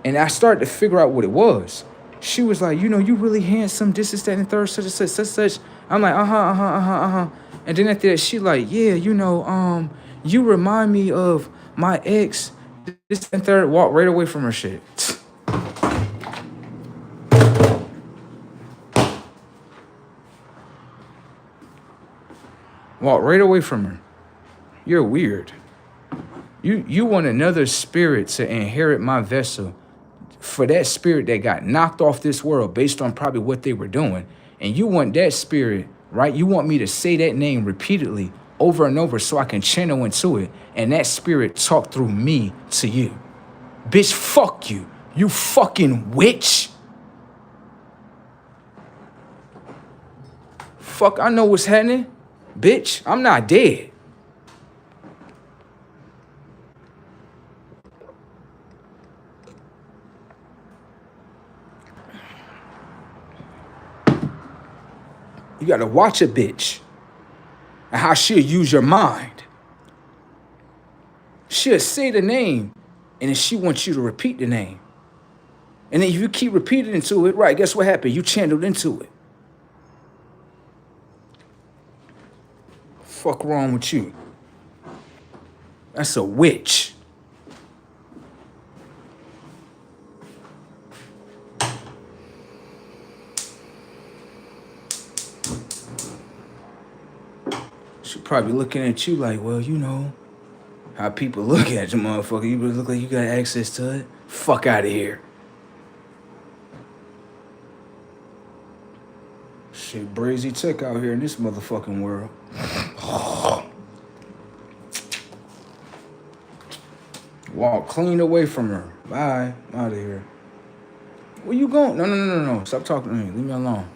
Speaker 1: And I started to figure out what it was. She was like, you know, you really handsome, this, that, and third, such and such, such, such. I'm like, uh-huh. And then after that, she like, yeah, you know, you remind me of my ex, this and third, walk right away from her shit. Walk right away from her. You're weird. You want another spirit to inherit my vessel for that spirit that got knocked off this world based on probably what they were doing. And you want that spirit, right? You want me to say that name repeatedly over and over so I can channel into it. And that spirit talk through me to you. Bitch, fuck you. You fucking witch. Fuck, I know what's happening. Bitch, I'm not dead. You gotta watch a bitch and how she'll use your mind. She'll say the name and then she wants you to repeat the name. And then if you keep repeating into it, right, guess what happened? You channeled into it. Fuck wrong with you? That's a witch. She probably looking at you like, well, you know, how people look at you, motherfucker. You look like you got access to it. Fuck out of here. Shit, brazy tech out here in this motherfucking world. Walk clean away from her. Bye. I'm out of here. Where you going? No. Stop talking to me. Leave me alone.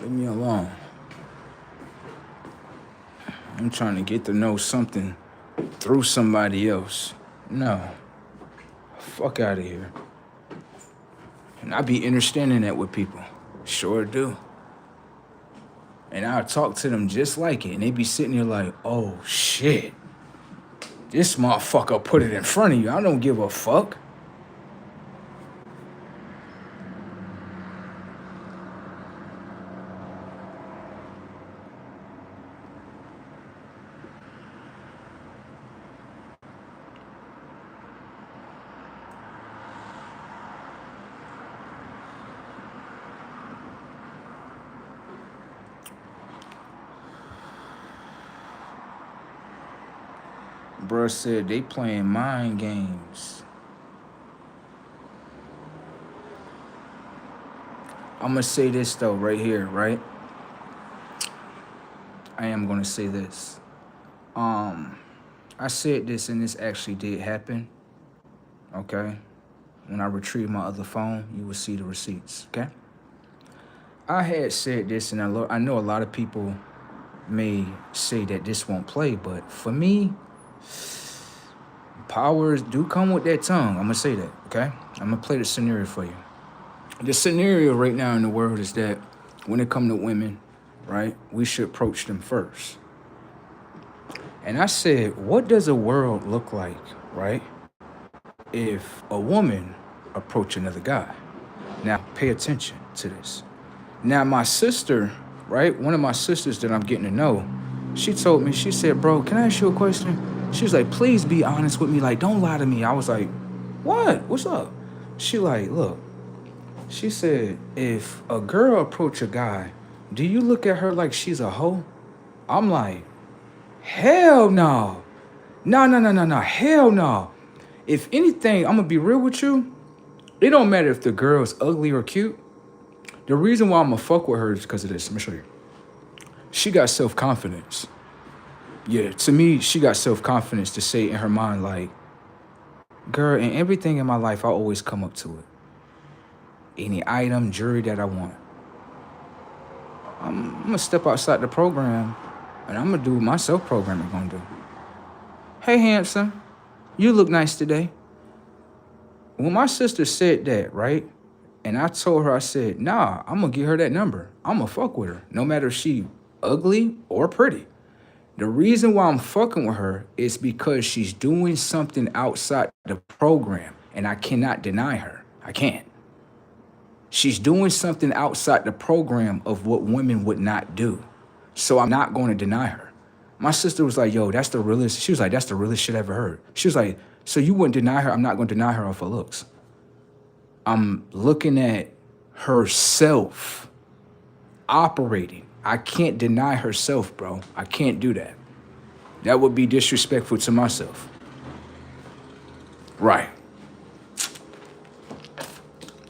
Speaker 1: Leave me alone. I'm trying to get to know something through somebody else. No. Fuck out of here. And I be understanding that with people. Sure do. And I'll talk to them just like it. And they be sitting there like, oh, shit. This motherfucker put it in front of you. I don't give a fuck. Bruh said they playing mind games. I'm gonna say this though, right here, right? I am gonna say this. I said this and this actually did happen. Okay? When I retrieve my other phone, you will see the receipts, okay? I had said this, and I know a lot of people may say that this won't play, but for me, powers do come with that tongue. I'm gonna say that, okay? I'm gonna play the scenario for you. The scenario right now in the world is that when it comes to women, right, we should approach them first. And I said, what does a world look like, right, if a woman approach another guy? Now, pay attention to this. Now, my sister, right, one of my sisters that I'm getting to know, she told me, she said, bro, can I ask you a question? She was like, please be honest with me. Like, don't lie to me. I was like, what? What's up? She like, look, she said, if a girl approach a guy, do you look at her like she's a hoe? I'm like, hell no. No. Hell no. If anything, I'm gonna be real with you. It don't matter if the girl's ugly or cute. The reason why I'm gonna fuck with her is because of this. Let me show you. She got self-confidence. Yeah, to me, she got self-confidence to say in her mind, like, girl, in everything in my life, I always come up to it. Any item, jewelry that I want. I'm gonna step outside the program and I'm gonna do what my self-programming gonna do. Hey, handsome, you look nice today. When my sister said that, right? And I told her, I said, nah, I'm gonna get her that number. I'm gonna fuck with her, no matter if she ugly or pretty. The reason why I'm fucking with her is because she's doing something outside the program, and I cannot deny her. I can't. She's doing something outside the program of what women would not do. So I'm not going to deny her. My sister was like, yo, that's the realest. She was like, that's the realest shit I ever heard. She was like, so you wouldn't deny her? I'm not going to deny her off her looks. I'm looking at herself operating. I can't deny herself, bro. I can't do that. That would be disrespectful to myself. Right.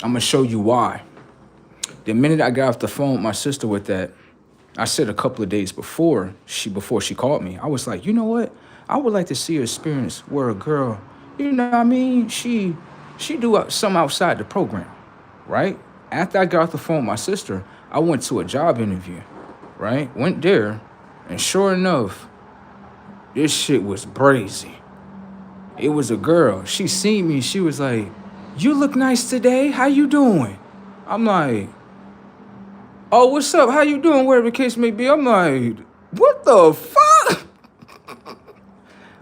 Speaker 1: I'm gonna show you why. The minute I got off the phone with my sister with that, I said a couple of days before she called me, I was like, you know what? I would like to see an experience where a girl, you know what I mean? She do something outside the program, right? After I got off the phone with my sister, I went to a job interview, right? Went there, and sure enough, this shit was brazy. It was a girl. She seen me. She was like, you look nice today. How you doing? I'm like, oh, what's up? How you doing? Whatever the case may be. I'm like, what the fuck?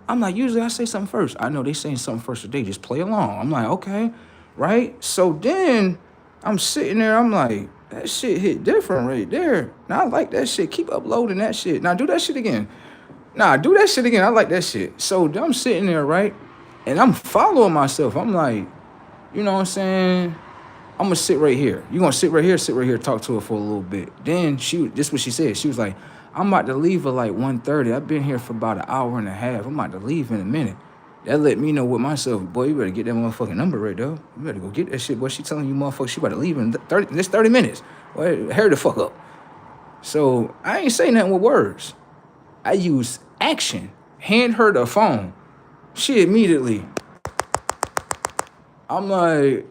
Speaker 1: I'm like, usually I say something first. I know they saying something first today. Just play along. I'm like, okay, right? So then I'm sitting there. I'm like, that shit hit different right there. Now I like that shit. Keep uploading that shit. Now do that shit again. Nah, do that shit again. I like that shit. So I'm sitting there, right? And I'm following myself. I'm like, you know what I'm saying? I'm gonna sit right here. You gonna sit right here, talk to her for a little bit. Then this what she said. She was like, I'm about to leave at like 1:30. I've been here for about an hour and a half. I'm about to leave in a minute. That let me know with myself, boy, you better get that motherfucking number right though. You better go get that shit, boy. She telling you motherfucker she about to leave in 30 minutes. Boy, hurry the fuck up. So I ain't say nothing with words. I use action. Hand her the phone. She immediately, I'm like,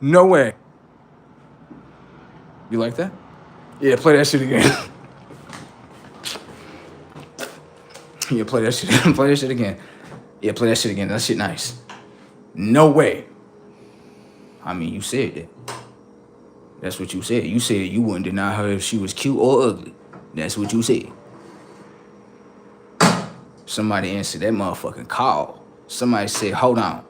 Speaker 1: no way. You like that? Yeah, play that shit again. Yeah, play that shit. Play that shit again. Yeah, play that shit again. That shit nice. No way. I mean, you said that. That's what you said. You said you wouldn't deny her if she was cute or ugly. That's what you said. Somebody answered that motherfucking call. Somebody said, hold on.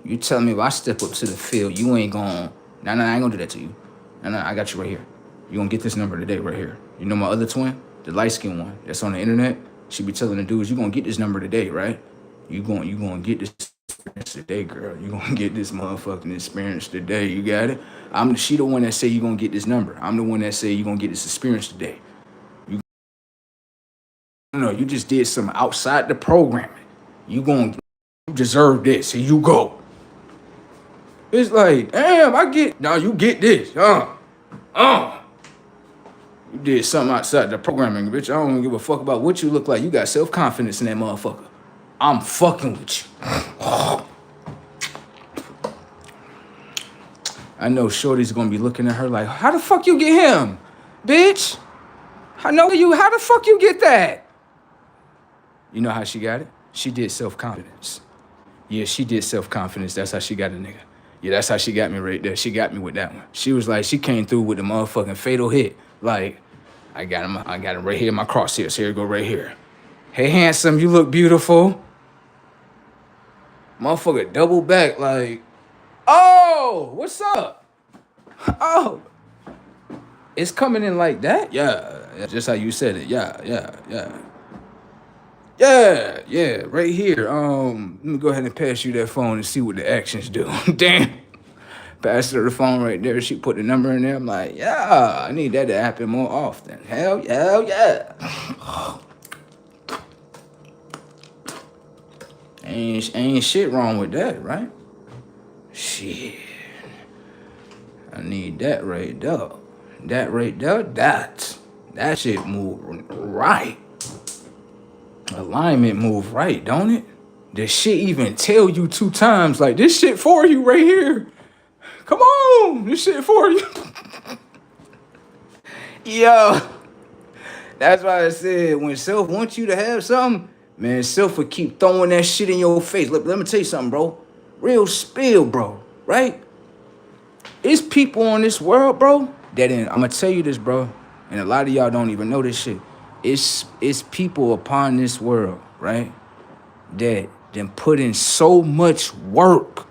Speaker 1: You telling me if I step up to the field, you ain't gonna... No, I ain't gonna do that to you. No, I got you right here. You gonna get this number today right here. You know my other twin? The light-skinned one that's on the internet? She be telling the dudes, you gonna get this number today, right? You gonna get this experience today, girl. You gonna get this motherfucking experience today. You got it? She the one that say you gonna get this number. I'm the one that say you gonna get this experience today. No, you just did something outside the programming. You deserve this. Here you go. It's like, damn, now you get this. You did something outside the programming, bitch. I don't give a fuck about what you look like. You got self-confidence in that motherfucker. I'm fucking with you. I know Shorty's gonna be looking at her like, how the fuck you get him? Bitch. How the fuck you get that? You know how she got it? She did self-confidence. Yeah, she did self-confidence. That's how she got a nigga. Yeah, that's how she got me right there. She got me with that one. She was like, she came through with the motherfucking fatal hit. Like, I got him right here in my crosshairs. Here you go right here. Hey, handsome, you look beautiful. Motherfucker double back like, oh, what's up? Oh, it's coming in like that? Yeah, just how you said it. Yeah, right here. Let me go ahead and pass you that phone and see what the actions do. Damn. Passed her the phone right there. She put the number in there. I'm like, yeah, I need that to happen more often. Hell yeah. Ain't shit wrong with that, right? Shit. I need that right there. That right there, that shit move right. Alignment move right, don't it? The shit even tell you 2 times, like, this shit for you right here. Come on, this shit for you. Yo, that's why I said when self wants you to have something, man, self will keep throwing that shit in your face. Let me tell you something, bro. Real spill, bro, right? It's people on this world, bro, I'm gonna tell you this, bro, and a lot of y'all don't even know this shit. It's people upon this world, right, that then put in so much work,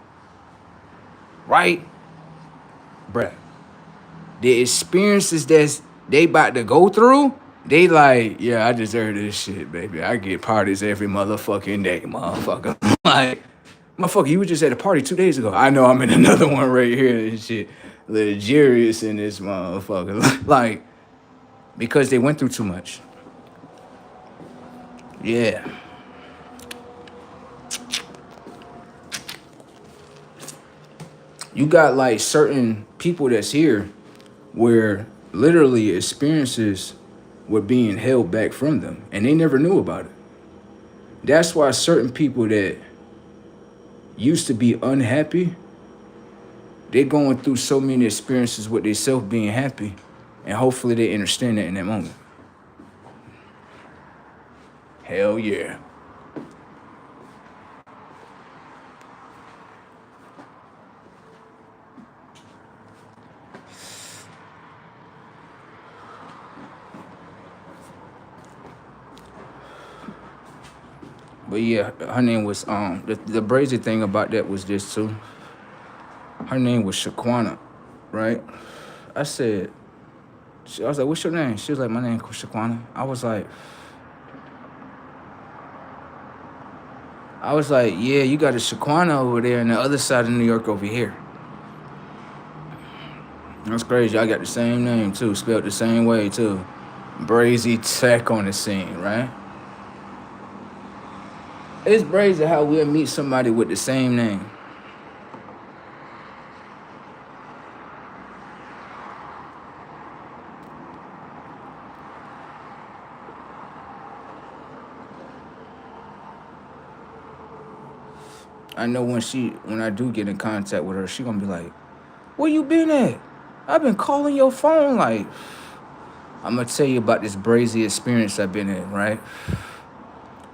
Speaker 1: right, bruh. The experiences they about to go through, they like, yeah, I deserve this shit, baby. I get parties every motherfucking day, motherfucker. Like, motherfucker, you were just at a party 2 days ago. I know I'm in another one right here and shit. Luxurious in this motherfucker. Like, because they went through too much. Yeah. You got like certain people that's here where literally experiences were being held back from them and they never knew about it. That's why certain people that used to be unhappy, they're going through so many experiences with themselves being happy, and hopefully they understand that in that moment. Hell yeah. But yeah, her name was the crazy thing about that was this too. Her name was Shaquana, right? I was like, what's your name? She was like, my name is Shaquana. I was like, yeah, you got a Shaquana over there on the other side of New York over here. That's crazy. I got the same name too, spelled the same way too. Brazy Tech on the scene, right? It's crazy how we'll meet somebody with the same name. I know when I do get in contact with her, she gonna be like, where you been at? I've been calling your phone. Like, I'm gonna tell you about this crazy experience I've been in, right?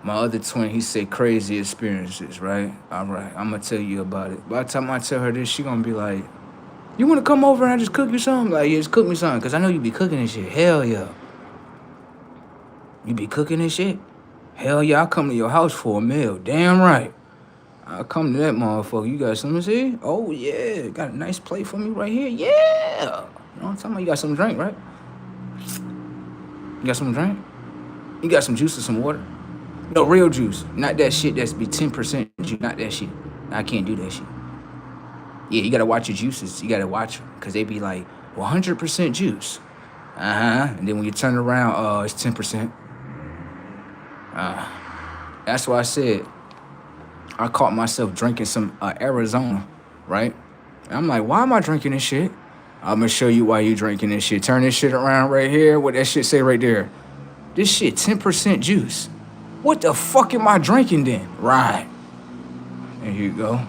Speaker 1: My other twin, he said crazy experiences, right? All right, I'm gonna tell you about it. By the time I tell her this, she gonna be like, you wanna come over and I just cook you something? Like, yeah, just cook me something, cause I know you be cooking this shit. Hell yeah. You be cooking this shit? Hell yeah, I'll come to your house for a meal. Damn right. I'll come to that motherfucker. You got something to see? Oh yeah, got a nice plate for me right here. Yeah. You know what I'm talking about? You got some drink, right? You got some drink? You got some juice or some water? No, real juice. Not that shit that's be 10% juice. Not that shit. I can't do that shit. Yeah, you gotta watch your juices. You gotta watch them. Cause they be like 100% juice. And then when you turn around, it's 10%. That's why I said I caught myself drinking some Arizona, right? And I'm like, why am I drinking this shit? I'm gonna show you why you drinking this shit. Turn this shit around right here. What that shit say right there? This shit 10% juice. What the fuck am I drinking then? Right. There you go.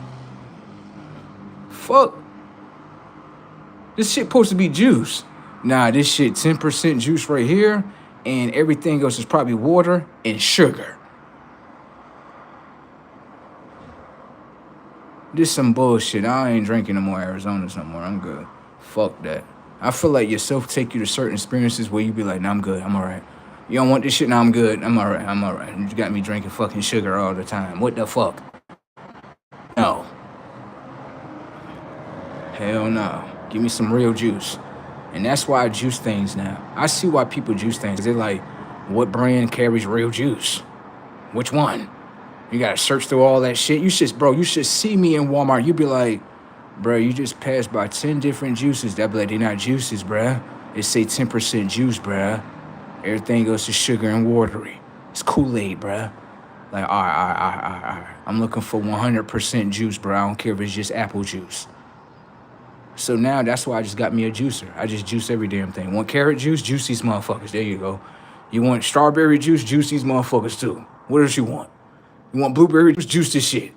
Speaker 1: Fuck. This shit supposed to be juice. Nah, this shit 10% juice right here, and everything else is probably water and sugar. This some bullshit. I ain't drinking no more Arizonas no more. I'm good. Fuck that. I feel like yourself take you to certain experiences where you be like, nah, I'm good. I'm all right. You don't want this shit? Nah, I'm good. I'm all right. I'm all right. You got me drinking fucking sugar all the time. What the fuck? No. Hell no. Give me some real juice. And that's why I juice things now. I see why people juice things. They're like, what brand carries real juice? Which one? You gotta search through all that shit. You should see me in Walmart. You be like, bro, you just passed by 10 different juices. That be like, they're not juices, bruh. It say 10% juice, bruh. Everything else is sugar and watery. It's Kool-Aid, bruh. Like, all right. I'm looking for 100% juice, bro. I don't care if it's just apple juice. So now that's why I just got me a juicer. I just juice every damn thing. Want carrot juice? Juice these motherfuckers. There you go. You want strawberry juice? Juice these motherfuckers too. What else you want? You want blueberry juice? Juice this shit.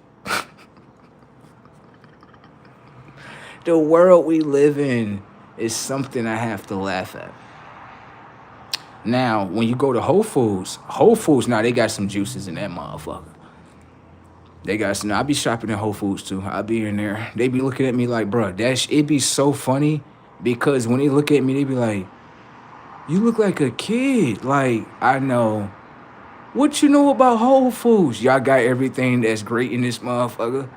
Speaker 1: The world we live in is something I have to laugh at. Now, when you go to Whole Foods, now they got some juices in that motherfucker. They got some. I be shopping at Whole Foods too. I be in there. They be looking at me like, bro, it be so funny because when they look at me, they be like, you look like a kid. Like, I know. What you know about Whole Foods? Y'all got everything that's great in this motherfucker.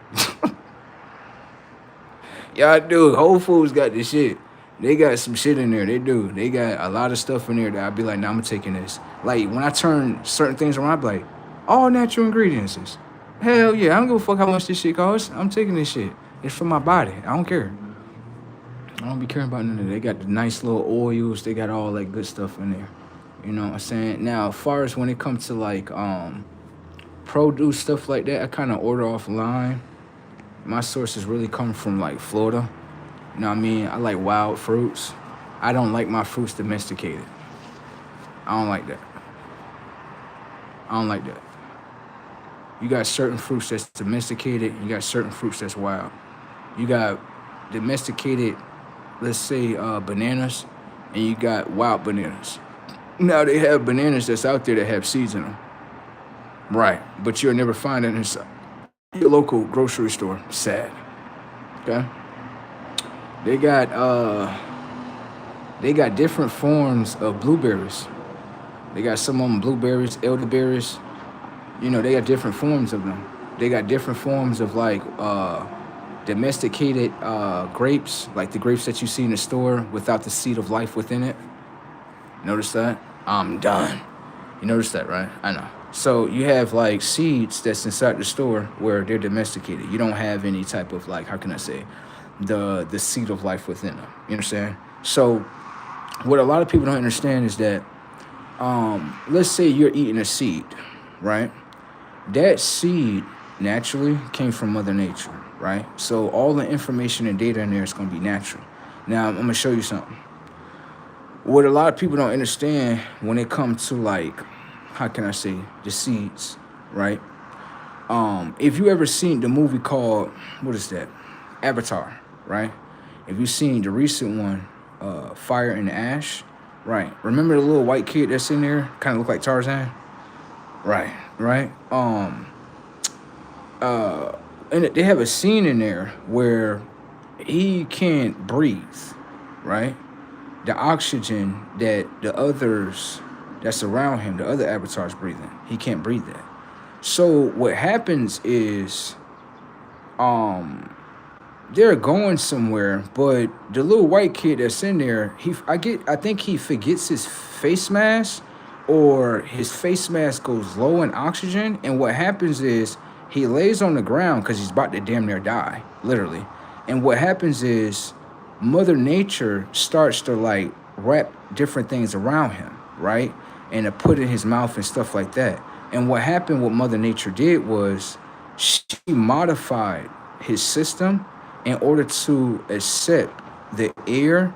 Speaker 1: Y'all do. Whole Foods got this shit. They got some shit in there. They do. They got a lot of stuff in there that I'd be like, nah, I'm taking this. Like, when I turn certain things around, I'd be like, all natural ingredients. Hell yeah. I don't give a fuck how much this shit costs. I'm taking this shit. It's for my body. I don't care. I don't be caring about none of that. They got the nice little oils. They got all that good stuff in there. You know what I'm saying? Now, as far as when it comes to, like, produce, stuff like that, I kind of order offline. My sources really come from, like, Florida. You know what I mean? I like wild fruits. I don't like my fruits domesticated. I don't like that. You got certain fruits that's domesticated. You got certain fruits that's wild. You got domesticated, let's say, bananas, and you got wild bananas. Now, they have bananas that's out there that have seeds in them. Right. But you'll never find it in your local grocery store. Sad. Okay? They got different forms of blueberries. They got some of them blueberries, elderberries. You know, they got different forms of them. They got different forms of, like, domesticated grapes, like the grapes that you see in the store without the seed of life within it. Notice that? I'm done. You notice that, right? I know. So you have, like, seeds that's inside the store where they're domesticated. You don't have any type of, like, how can I say, the seed of life within them. You understand? So what a lot of people don't understand is that, let's say you're eating a seed, right? That seed naturally came from Mother Nature, right? So all the information and data in there is going to be natural. Now, I'm going to show you something. What a lot of people don't understand when it comes to, like, how can I say, the seeds, right? If you ever seen the movie called, what is that? Avatar, right? If you seen the recent one, Fire and Ash, right? Remember the little white kid that's in there? Kind of look like Tarzan? Right. And they have a scene in there where he can't breathe, right? The oxygen that the others that's around him, the other avatars breathing, he can't breathe that. So what happens is, they're going somewhere, but the little white kid that's in there, I think he forgets his face mask, or his face mask goes low in oxygen, and what happens is he lays on the ground because he's about to damn near die, literally. And what happens is Mother Nature starts to, like, wrap different things around him, right? And to put in his mouth and stuff like that. And what happened, what Mother Nature did was she modified his system in order to accept the air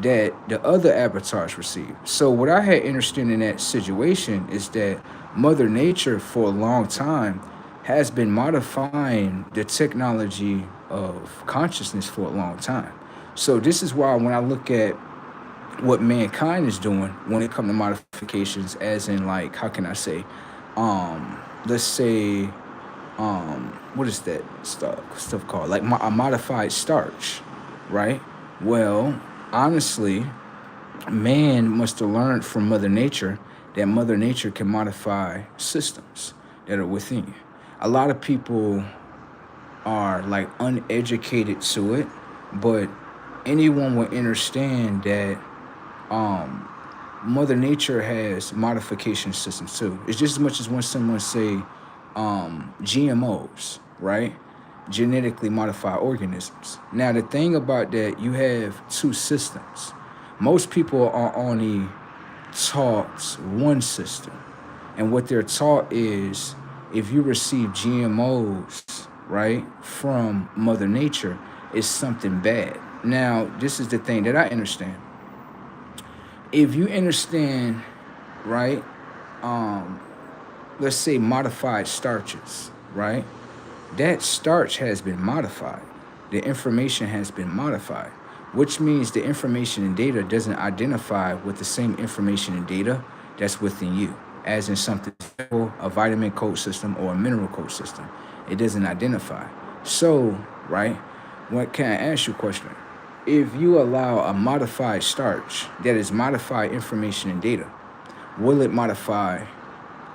Speaker 1: that the other avatars receive. So what I had understood in that situation is that Mother Nature for a long time has been modifying the technology of consciousness for a long time. So this is why when I look at what mankind is doing when it comes to modifications, as in, like, how can I say, let's say, what is that stuff called? Like a modified starch, right? Well, honestly, man must have learned from Mother Nature that Mother Nature can modify systems that are within you. A lot of people are, like, uneducated to it, but anyone will understand that Mother Nature has modification systems too. It's just as much as when someone say GMOs, right? Genetically modified organisms. Now, the thing about that, you have two systems. Most people are only taught one system. And what they're taught is if you receive GMOs, right, from Mother Nature, it's something bad. Now, this is the thing that I understand. If you understand, right, um, let's say modified starches, right? That starch has been modified. The information has been modified, which means the information and data doesn't identify with the same information and data that's within you, as in something, a vitamin code system or a mineral code system. It doesn't identify. So, right, what can I ask you a question? If you allow a modified starch that is modified information and data, will it modify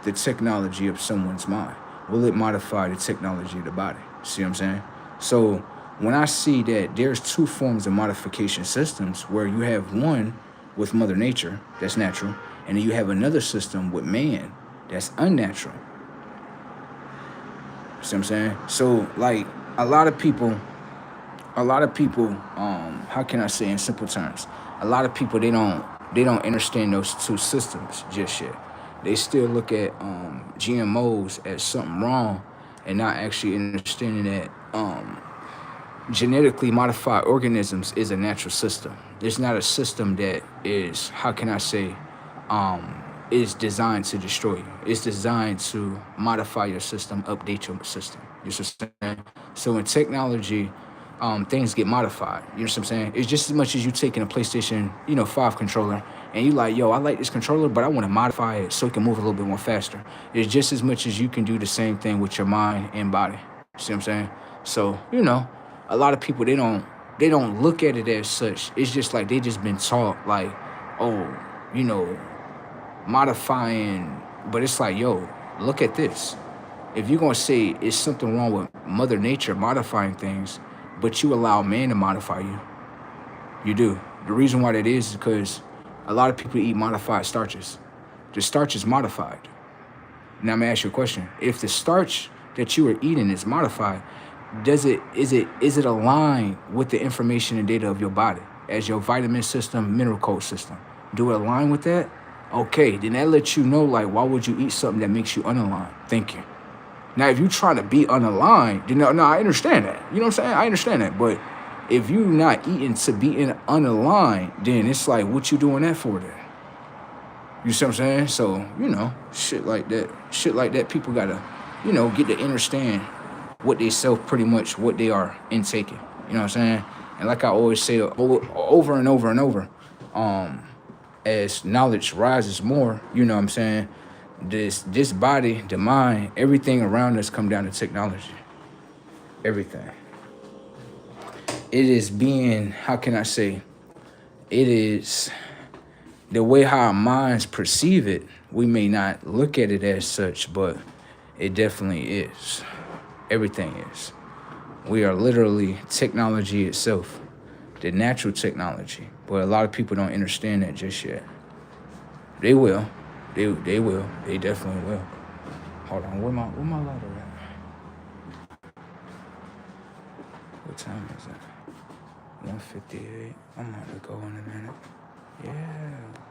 Speaker 1: the technology of someone's mind? Will it modify the technology of the body? See what I'm saying? So when I see that there's two forms of modification systems, where you have one with Mother Nature, that's natural, and then you have another system with man, that's unnatural. See what I'm saying? So like a lot of people, how can I say in simple terms? A lot of people, they don't understand those two systems just yet. They still look at GMOs as something wrong, and not actually understanding that genetically modified organisms is a natural system. It's not a system that is, how can I say, is designed to destroy you. It's designed to modify your system, update your system. You know what I'm saying? So in technology, things get modified. You know what I'm saying? It's just as much as you taking a PlayStation, 5 controller, and you like, yo, I like this controller, but I want to modify it so it can move a little bit more faster. It's just as much as you can do the same thing with your mind and body. See what I'm saying? So, a lot of people, they don't look at it as such. It's just like they just been taught like, oh, you know, modifying, but it's like, yo, look at this. If you're gonna say it's something wrong with Mother Nature modifying things, but you allow man to modify you, you do. The reason why that is because a lot of people eat modified starches. The starch is modified. Now I'm gonna ask you a question. If the starch that you are eating is modified, is it aligned with the information and data of your body as your vitamin system, mineral code system? Do it align with that? Okay, then that lets you know, like, why would you eat something that makes you unaligned? Thank you. Now, if you're trying to be unaligned, then no, I understand that. You know what I'm saying? I understand that. But if you're not eating to be unaligned, then it's like, what you doing that for then? You see what I'm saying? So, shit like that, people gotta, get to understand what they self, pretty much what they are intaking. You know what I'm saying? And like I always say over and over and over, as knowledge rises more, you know what I'm saying? This body, the mind, everything around us come down to technology. Everything. It is being, how can I say, it is the way how our minds perceive it. We may not look at it as such, but it definitely is. Everything is. We are literally technology itself, the natural technology. But a lot of people don't understand that just yet. They will. They will. They definitely will. Hold on, where my lighter at? What time is it? 1:58. I'm about to go in a minute. Yeah.